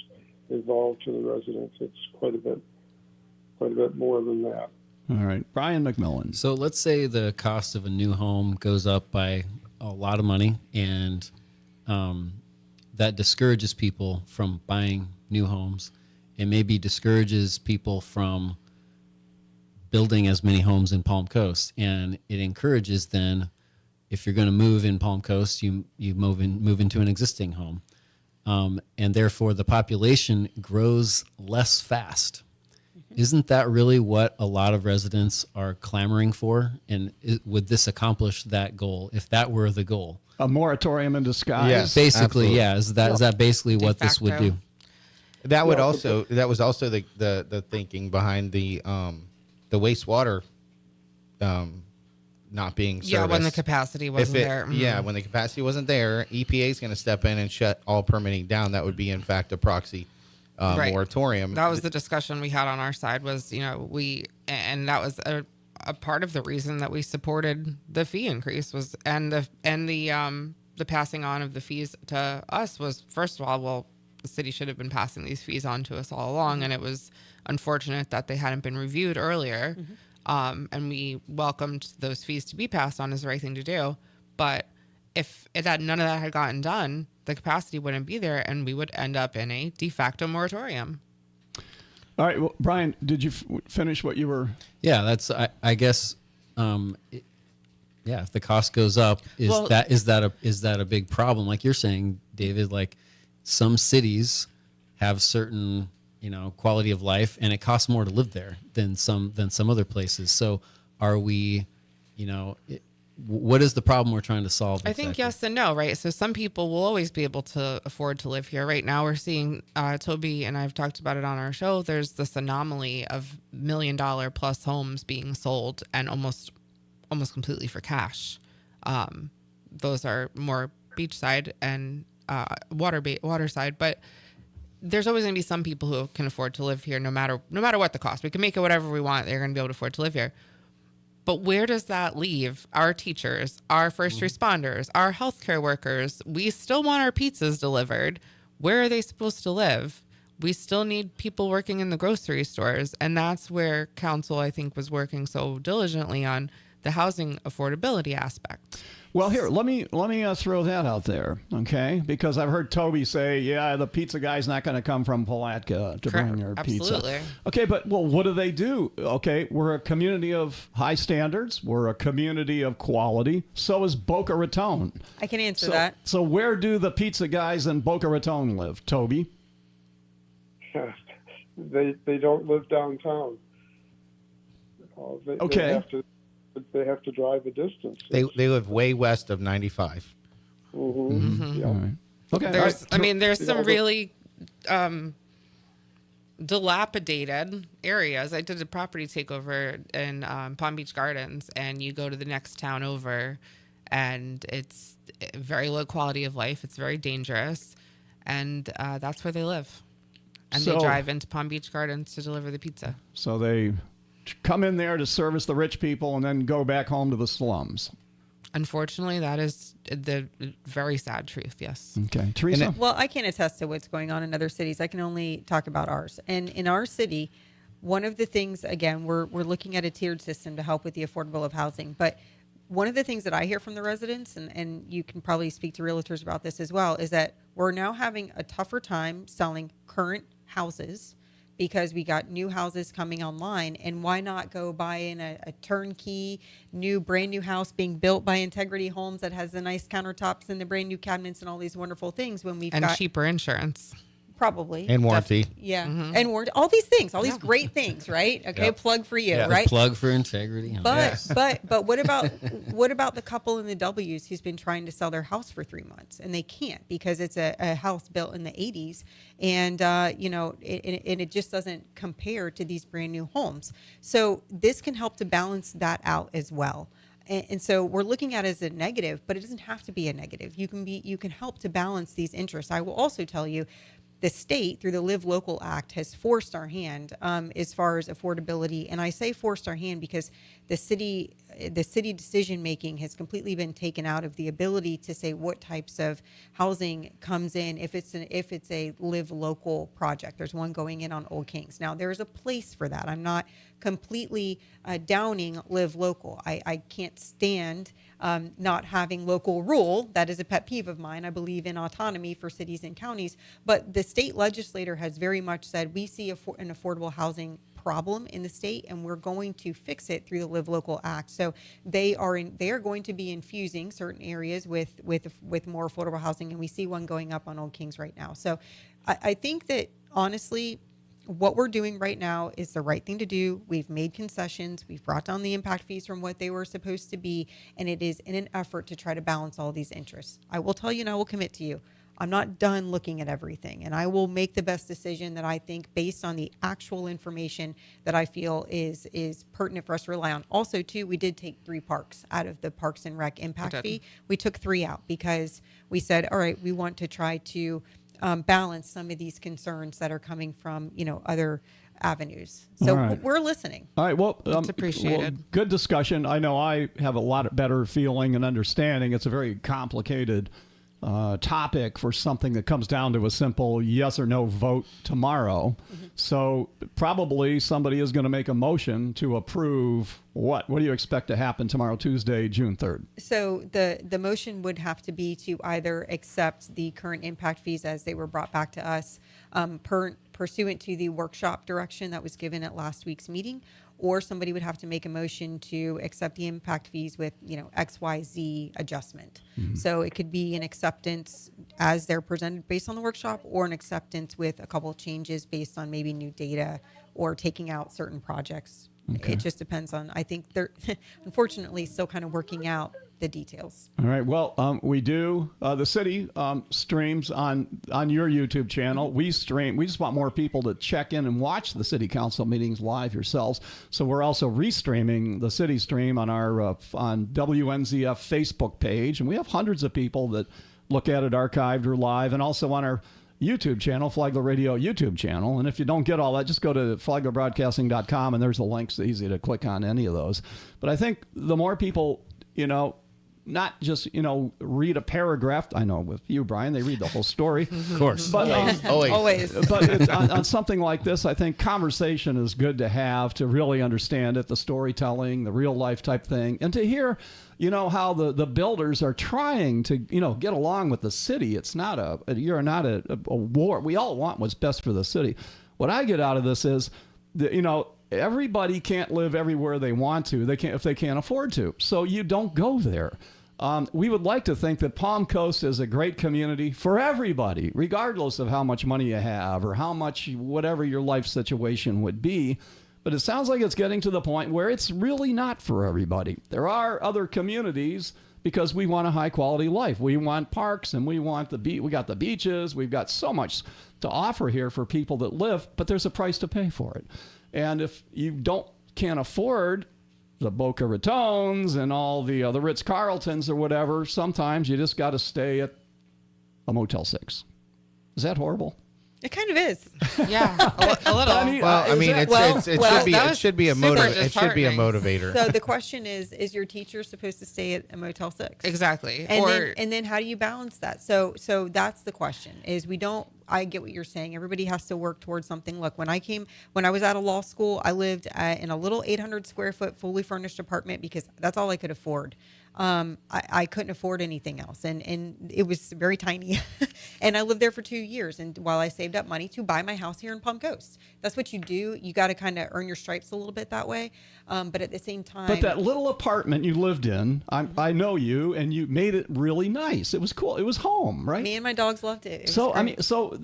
involved to the residents, it's quite a bit more than that. All right, Brian McMillan. So let's say the cost of a new home goes up by a lot of money, and that discourages people from buying new homes, and maybe discourages people from building as many homes in Palm Coast. And it encourages then, if you're going to move in Palm Coast, you move into an existing home, and therefore the population grows less fast. Isn't that really what a lot of residents are clamoring for? And would this accomplish that goal if that were the goal? A moratorium in disguise. Yes. Basically, absolutely. yeah. Is that basically what this would facto. do? That would also that was also the thinking behind the wastewater not being serviced. Yeah, when the capacity wasn't there. Yeah, when the capacity wasn't there, EPA is going to step in and shut all permitting down. That would be, in fact, a proxy Right. moratorium. That was the discussion we had on our side was, and that was a part of the reason that we supported the fee increase was, and the passing on of the fees to us was, first of all, well, the city should have been passing these fees on to us all along. And it was unfortunate that they hadn't been reviewed earlier. And we welcomed those fees to be passed on as the right thing to do. But if none of that had gotten done, the capacity wouldn't be there, and we would end up in a de facto moratorium. All right, well, Brian, did you finish what you were? Yeah, that's I guess. If the cost goes up, is that a big problem? Like you're saying, David, like some cities have certain quality of life, and it costs more to live there than some other places. So are we, what is the problem we're trying to solve? I think yes and no, right? So some people will always be able to afford to live here. Right now we're seeing, Toby and I've talked about it on our show, there's this anomaly of $1 million plus homes being sold and almost completely for cash. Those are more beachside and waterside, but there's always going to be some people who can afford to live here no matter what the cost. We can make it whatever we want. They're going to be able to afford to live here. But where does that leave our teachers, our first responders, our healthcare workers? We still want our pizzas delivered. Where are they supposed to live? We still need people working in the grocery stores. And that's where council, I think, was working so diligently on the housing affordability aspect. Well, here, let me throw that out there, okay? Because I've heard Toby say, yeah, the pizza guy's not going to come from Palatka to bring your Absolutely. pizza. Okay, but, well, what do they do? Okay, we're a community of high standards. We're a community of quality. So is Boca Raton. I can answer that. So where do the pizza guys in Boca Raton live, Toby? They don't live downtown. Okay. They have to drive a distance. They live way west of 95. Yeah. All right. Okay. There's some really dilapidated areas. I did a property takeover in Palm Beach Gardens, and you go to the next town over, and it's very low quality of life. It's very dangerous, and that's where they live. And they drive into Palm Beach Gardens to deliver the pizza. So they come in there to service the rich people and then go back home to the slums. Unfortunately, that is the very sad truth, yes. Okay. Teresa? Well, I can't attest to what's going on in other cities. I can only talk about ours. And in our city, one of the things, again, we're looking at a tiered system to help with the affordable of housing. But one of the things that I hear from the residents, and you can probably speak to realtors about this as well, is that we're now having a tougher time selling current houses because we got new houses coming online, and why not go buy in a turnkey, brand new house being built by Integrity Homes that has the nice countertops and the brand new cabinets and all these wonderful things when we've got cheaper insurance. Probably. And warranty. Yeah. And warranty. All these things, all these great things, right? Okay. Yep. Plug for you, Yeah. right? Plug for integrity. But what about the couple in the W's who's been trying to sell their house for 3 months and they can't because it's a house built in the 80s and it just doesn't compare to these brand new homes. So this can help to balance that out as well. And so we're looking at it as a negative, but it doesn't have to be a negative. You can help to balance these interests. I will also tell you, the state, through the Live Local Act, has forced our hand as far as affordability. And I say forced our hand because the city decision making has completely been taken out of the ability to say what types of housing comes in if it's a Live Local project. There's one going in on Old Kings. Now there's a place for that. I'm not completely downing Live Local. I can't stand not having local rule. That is a pet peeve of mine. I believe in autonomy for cities and counties, but the state legislator has very much said we see an affordable housing problem in the state, and we're going to fix it through the Live Local Act. So they are going to be infusing certain areas with more affordable housing, and we see one going up on Old Kings right now. So I think that honestly, what we're doing right now is the right thing to do. We've made concessions. We've brought down the impact fees from what they were supposed to be, and it is in an effort to try to balance all these interests. I will tell you, and I will commit to you, I'm not done looking at everything, and I will make the best decision that I think based on the actual information that I feel is pertinent for us to rely on. Also, too, we did take 3 parks out of the Parks and Rec impact fee. We took 3 out because we said, all right, we want to try to balance some of these concerns that are coming from, other avenues. So right. We're listening. All right. Well, It's appreciated. well, good discussion. I know I have a lot better feeling and understanding. It's a very complicated topic for something that comes down to a simple yes or no vote tomorrow. Mm-hmm. So probably somebody is going to make a motion to approve what? What do you expect to happen tomorrow, Tuesday, June 3rd? So the motion would have to be to either accept the current impact fees as they were brought back to us pursuant to the workshop direction that was given at last week's meeting, or somebody would have to make a motion to accept the impact fees with, XYZ adjustment. Mm-hmm. So it could be an acceptance as they're presented based on the workshop, or an acceptance with a couple of changes based on maybe new data or taking out certain projects. Okay. It just depends on, I think they're unfortunately still kind of working out the details. All right. Well, we do. The city streams on your YouTube channel. We stream. We just want more people to check in and watch the city council meetings live yourselves. So we're also restreaming the city stream on our on WNZF Facebook page, and we have hundreds of people that look at it archived or live, and also on our YouTube channel, Flagler Radio YouTube channel. And if you don't get all that, just go to flaglerbroadcasting.com, and there's the links. It's easy to click on any of those. But I think the more people, not just, read a paragraph. I know with you, Brian, they read the whole story. Of course. But, always. But it's, on something like this, I think conversation is good to have to really understand it, the storytelling, the real life type thing, and to hear, how the builders are trying to, get along with the city. It's not you're not a war. We all want what's best for the city. What I get out of this is, everybody can't live everywhere they want to. They can't if they can't afford to. So you don't go there. We would like to think that Palm Coast is a great community for everybody, regardless of how much money you have or how much whatever your life situation would be. But it sounds like it's getting to the point where it's really not for everybody. There are other communities because we want a high quality life. We want parks, and we want we got the beaches. We've got so much to offer here for people that live, but there's a price to pay for it. And if you can't afford the Boca Ratons and all the Ritz-Carltons or whatever, sometimes you just got to stay at a Motel 6. Is that horrible? It kind of is. Yeah, a little. It should be a motivator. So the question is your teacher supposed to stay at a Motel 6? Exactly. And then how do you balance that? So that's the question. I get what you're saying. Everybody has to work towards something. Look, when I was out of law school, I lived in a little 800 square foot fully furnished apartment because that's all I could afford. I couldn't afford anything else, and it was very tiny. And I lived there for 2 years, and while I saved up money to buy my house here in Palm Coast. That's what you do. You got to kind of earn your stripes a little bit that way, but at the same time. But that little apartment you lived in, I know you, and you made it really nice. It was cool. It was home, right? Me and my dogs loved it.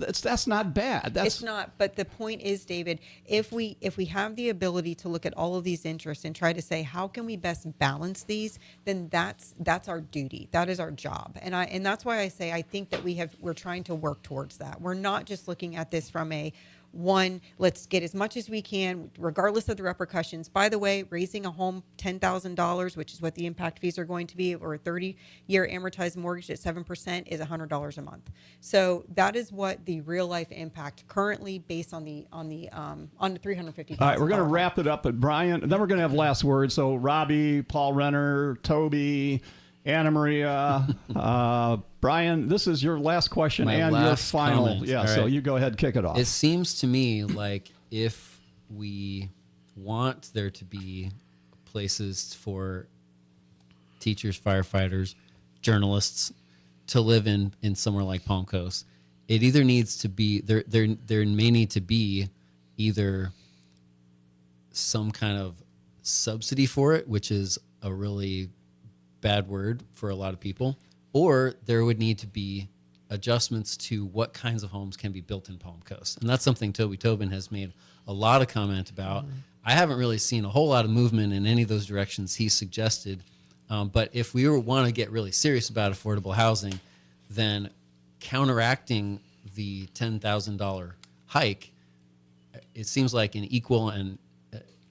That's not bad. It's not. But the point is, David, if we have the ability to look at all of these interests and try to say how can we best balance these, then that's our duty. That is our job. And that's why I say I think that we're trying to work towards that. We're not just looking at this from One, let's get as much as we can, regardless of the repercussions. By the way, raising a home $10,000, which is what the impact fees are going to be, or a 30-year amortized mortgage at 7% is $100 a month. So that is what the real life impact currently based on the $350,000. All right, we're going to wrap it up at Brian. Then we're going to have last words. So Robbie, Paul Renner, Toby, Anna Maria, Brian, this is your last question My and your last final. comment. Yeah, All so right. you go ahead and kick it off. It seems to me like if we want there to be places for teachers, firefighters, journalists to live in somewhere like Palm Coast, it either needs to be there may need to be either some kind of subsidy for it, which is a really bad word for a lot of people, or there would need to be adjustments to what kinds of homes can be built in Palm Coast. And that's something Toby Tobin has made a lot of comment about. I haven't really seen a whole lot of movement in any of those directions he suggested. But if we want to get really serious about affordable housing, then counteracting the $10,000 hike, it seems like an equal and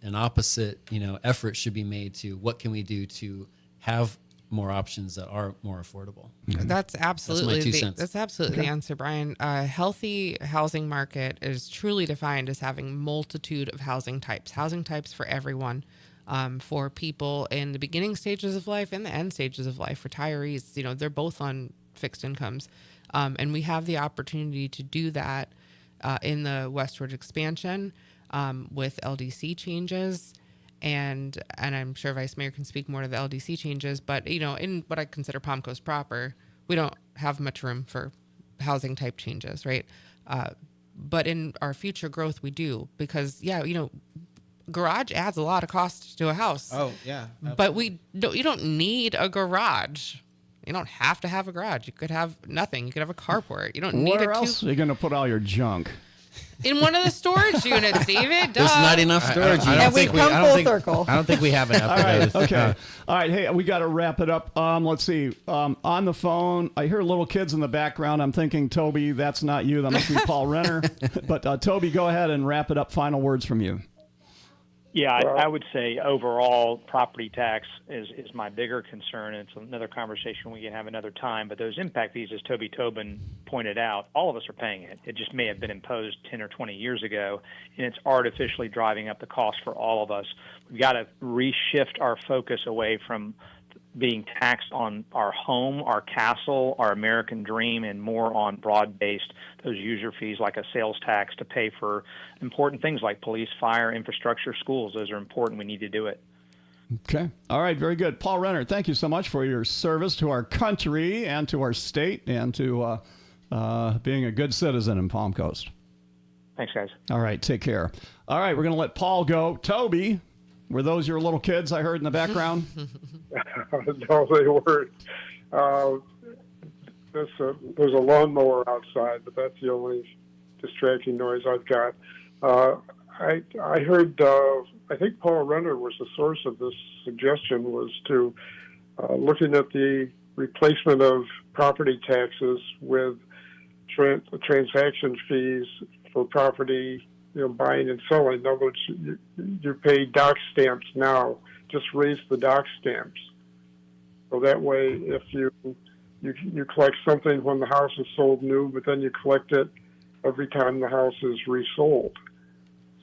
an opposite, effort should be made to what can we do to have more options that are more affordable. That's absolutely two cents. that's absolutely the answer, Brian. A healthy housing market is truly defined as having multitude of housing types for everyone, for people in the beginning stages of life and the end stages of life. Retirees, they're both on fixed incomes, and we have the opportunity to do that in the westward expansion with LDC changes. And I'm sure Vice Mayor can speak more to the LDC changes, but in what I consider Palm Coast proper, we don't have much room for housing type changes, right? But in our future growth, we do, because garage adds a lot of cost to a house. Oh yeah. But you don't need a garage. You don't have to have a garage. You could have nothing. You could have a carport. You don't need Where a else are you going to put all your junk? in one of the storage units, David. There's Duh. not enough storage I units. And we've come full circle. I don't think we have enough All of right. those. Okay. All right. Hey, we got to wrap it up. Let's see. On the phone, I hear little kids in the background. I'm thinking, Toby, that's not you. That must be Paul Renner. But Toby, go ahead and wrap it up. Final words from you. Yeah, I would say overall property tax is my bigger concern. It's another conversation we can have another time. But those impact fees, as Toby Tobin pointed out, all of us are paying it. It just may have been imposed 10 or 20 years ago, and it's artificially driving up the cost for all of us. We've got to reshift our focus away from being taxed on our home, our castle, our American dream, and more on broad-based those user fees like a sales tax to pay for important things like police, fire, infrastructure, schools. Those are important. We need to do it. Okay. All right. Very good. Paul Renner, thank you so much for your service to our country and to our state and to being a good citizen in Palm Coast. Thanks, guys. All right. Take care. All right. We're going to let Paul go. Toby, were those your little kids I heard in the background? No, they weren't. There's a lawnmower outside, but that's the only distracting noise I've got. I heard, I think Paul Renner was the source of this suggestion, was to looking at the replacement of property taxes with transaction fees for property, buying and selling. In other words, you pay dock stamps now. Just raise the dock stamps. So that way, if you collect something when the house is sold new, but then you collect it every time the house is resold.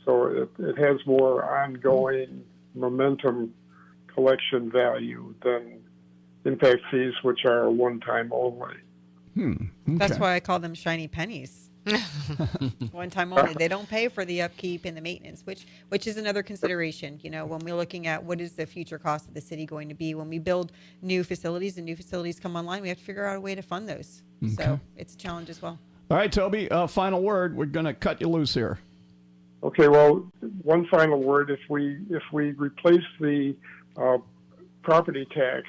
So it has more ongoing momentum collection value than impact fees, which are one-time only. Okay. That's why I call them shiny pennies. One time only. They don't pay for the upkeep and the maintenance, which is another consideration. When we're looking at what is the future cost of the city going to be when we build new facilities and new facilities come online, we have to figure out a way to fund those. So it's a challenge as well. All right, Toby, final word. We're going to cut you loose here. Okay, well, one final word. If we replace the property tax,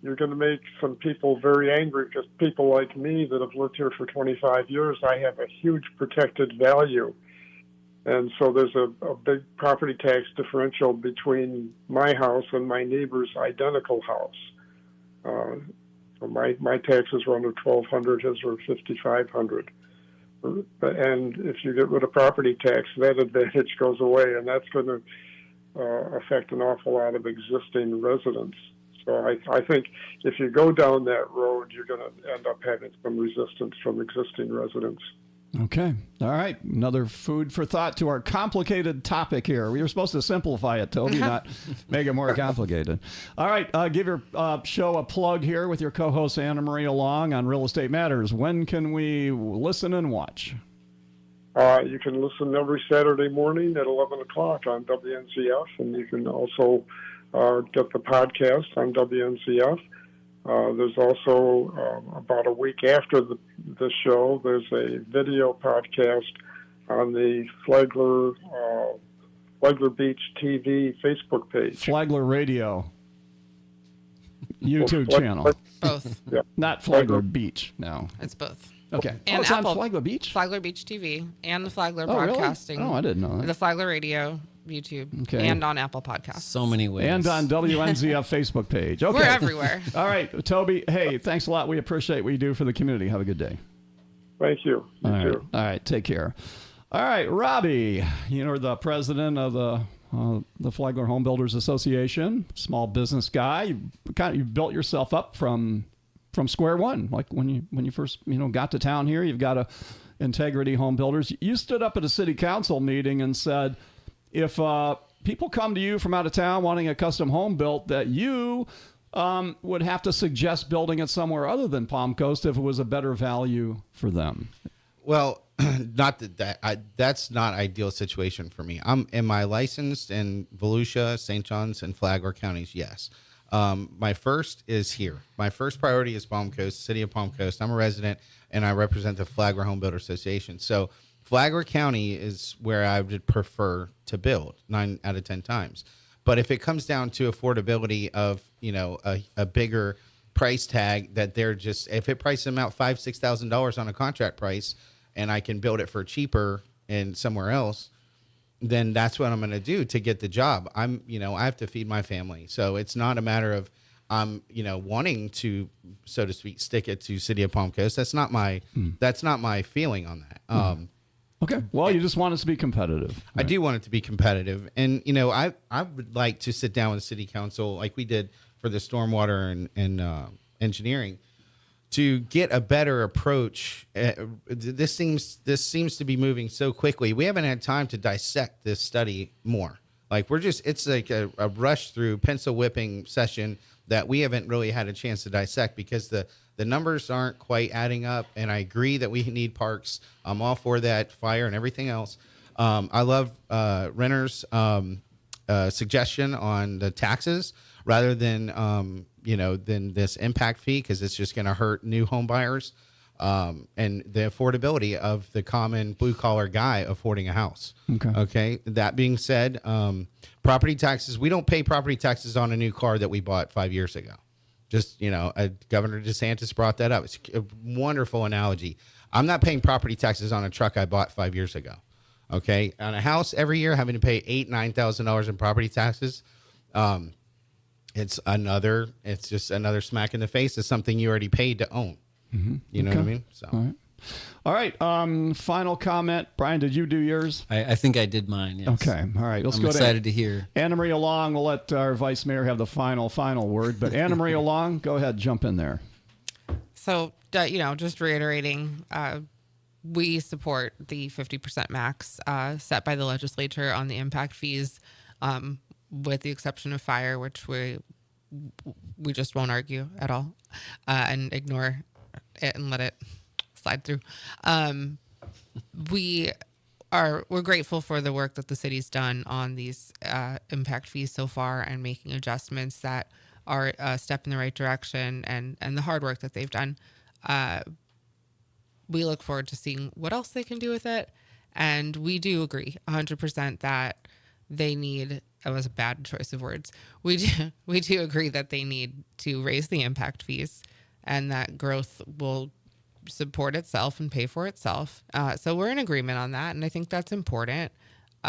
you're going to make some people very angry, because people like me that have lived here for 25 years, I have a huge protected value. And so there's a big property tax differential between my house and my neighbor's identical house. So my taxes were under $1,200, his were $5,500. and if you get rid of property tax, that advantage goes away, and that's going to affect an awful lot of existing residents. So I think if you go down that road, you're going to end up having some resistance from existing residents. Okay. All right. Another food for thought to our complicated topic here. We were supposed to simplify it, Toby, not make it more complicated. All right. Give your show a plug here with your co-host Anna Maria Long on Real Estate Matters. When can we listen and watch? You can listen every Saturday morning at 11 o'clock on WNZF, and you can also get the podcast on WNZF. There's also, about a week after the show, there's a video podcast on the Flagler Beach TV Facebook page. Flagler Radio YouTube channel. Both. Yeah. Not Flagler Beach, no. It's both. Okay. And it's Apple. on Flagler Beach? Flagler Beach TV and the Flagler Oh, really? Broadcasting. Oh, I didn't know that. The Flagler Radio, YouTube, Okay. and on Apple Podcasts. So many ways. And on WNZF Facebook page. Okay. We're everywhere. All right, Toby. Hey, thanks a lot. We appreciate what you do for the community. Have a good day. Thank you. You All right. too. All right. Take care. All right, Robbie. You're the president of the Flagler Home Builders Association. Small business guy. You built yourself up from square one. Like when you first got to town here, you've got Integrity Home Builders. You stood up at a city council meeting and said, if people come to you from out of town wanting a custom home built, that you would have to suggest building it somewhere other than Palm Coast if it was a better value for them. Well, not that's not ideal situation for me. Am I licensed in Volusia, St. Johns, and Flagler counties? Yes. My first is here. My first priority is Palm Coast, city of Palm Coast. I'm a resident, and I represent the Flagler Home Builder Association. So Flagler County is where I would prefer to build 9 out of 10 times. But if it comes down to affordability of, a bigger price tag that if it prices them out $5,000-$6,000 on a contract price and I can build it for cheaper and somewhere else, then that's what I'm going to do to get the job. I have to feed my family. So it's not a matter of wanting to, so to speak, stick it to City of Palm Coast. That's not my feeling on that. Okay. Well, you just want us to be competitive. I do want it to be competitive. And, I would like to sit down with the city council like we did for the stormwater and engineering to get a better approach. This seems to be moving so quickly. We haven't had time to dissect this study more. Like it's like a rush through pencil whipping session that we haven't really had a chance to dissect because the numbers aren't quite adding up. And I agree that we need parks. I'm all for that, fire and everything else. I love Renner's suggestion on the taxes rather than than this impact fee, because it's just going to hurt new home buyers and the affordability of the common blue collar guy affording a house. Okay. That being said, property taxes, we don't pay property taxes on a new car that we bought 5 years ago. Just, Governor DeSantis brought that up. It's a wonderful analogy. I'm not paying property taxes on a truck I bought 5 years ago. Okay. On a house every year, having to pay $8,000-$9,000 in property taxes. It's just another smack in the face of something you already paid to own. Mm-hmm. You know what I mean? So. All right. Final comment. Brian, did you do yours? I think I did mine, yes. Okay. All right. I'm excited to hear. Anna Maria Long. We'll let our vice mayor have the final word. But Anna Maria Long, go ahead. Jump in there. So, just reiterating, we support the 50% max set by the legislature on the impact fees, with the exception of fire, which we just won't argue at all and ignore it and let it slide through. We're grateful for the work that the city's done on these impact fees so far and making adjustments that are a step in the right direction and the hard work that they've done. We look forward to seeing what else they can do with it. And we do agree 100% that they need, that was a bad choice of words. We do agree that they need to raise the impact fees and that growth will support itself and pay for itself. So we're in agreement on that. And I think that's important.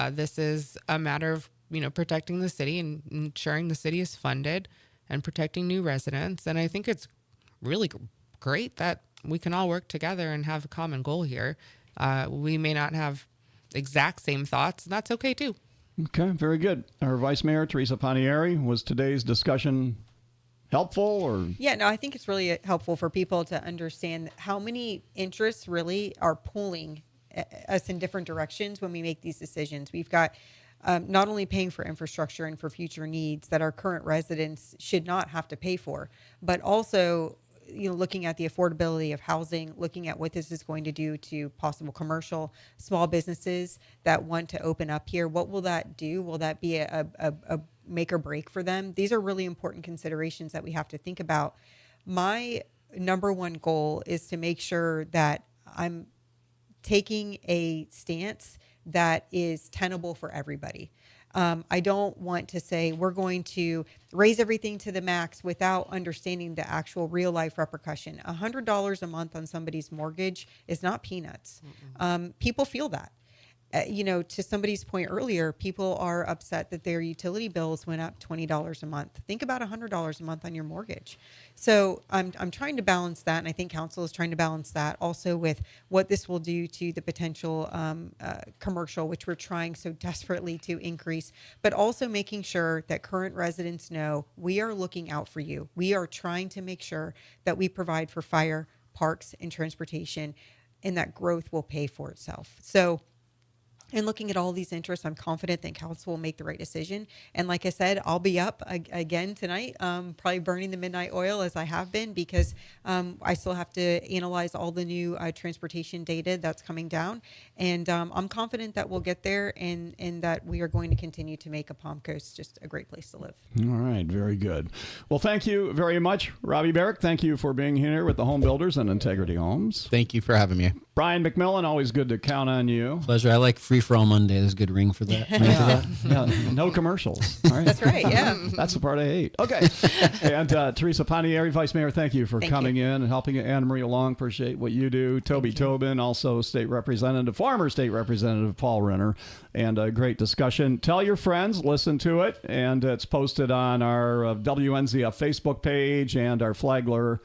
This is a matter of, protecting the city and ensuring the city is funded and protecting new residents. And I think it's really great that we can all work together and have a common goal here. We may not have exact same thoughts, and that's okay too. Okay, very good. Our Vice Mayor, Teresa Panieri, was today's discussion helpful or? Yeah, no, I think it's really helpful for people to understand how many interests really are pulling us in different directions when we make these decisions. We've got not only paying for infrastructure and for future needs that our current residents should not have to pay for, but also looking at the affordability of housing, looking at what this is going to do to possible commercial, small businesses that want to open up here. What will that do? Will that be a make or break for them? These are really important considerations that we have to think about. My number one goal is to make sure that I'm taking a stance that is tenable for everybody. I don't want to say we're going to raise everything to the max without understanding the actual real life repercussion. $100 a month on somebody's mortgage is not peanuts. People feel that. To somebody's point earlier, people are upset that their utility bills went up $20 a month. Think about $100 a month on your mortgage. So I'm trying to balance that, and I think council is trying to balance that also with what this will do to the potential commercial, which we're trying so desperately to increase, but also making sure that current residents know we are looking out for you. We are trying to make sure that we provide for fire, parks, and transportation, and that growth will pay for itself. So and looking at all these interests, I'm confident that council will make the right decision. And like I said, I'll be up again tonight, probably burning the midnight oil as I have been, because I still have to analyze all the new transportation data that's coming down. And I'm confident that we'll get there and that we are going to continue to make a Palm Coast just a great place to live. All right, very good. Well, thank you very much, Robbie Barrick. Thank you for being here with the Home Builders and Integrity Homes. Thank you for having me. Brian McMillan, always good to count on you. Pleasure. I like Free for All Monday. There's a good ring for that. Yeah, no commercials. All right. That's right, yeah. That's the part I hate. Okay. And Teresa Panieri, Vice Mayor, thank you for coming in and helping Anna Marie along. Appreciate what you do. Toby Tobin, also State Representative, former State Representative Paul Renner, and a great discussion. Tell your friends, listen to it, and it's posted on our WNZF Facebook page and our Flagler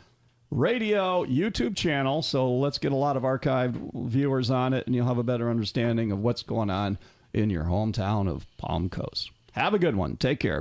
Radio YouTube channel, so let's get a lot of archived viewers on it, and you'll have a better understanding of what's going on in your hometown of Palm Coast. Have a good one. Take care.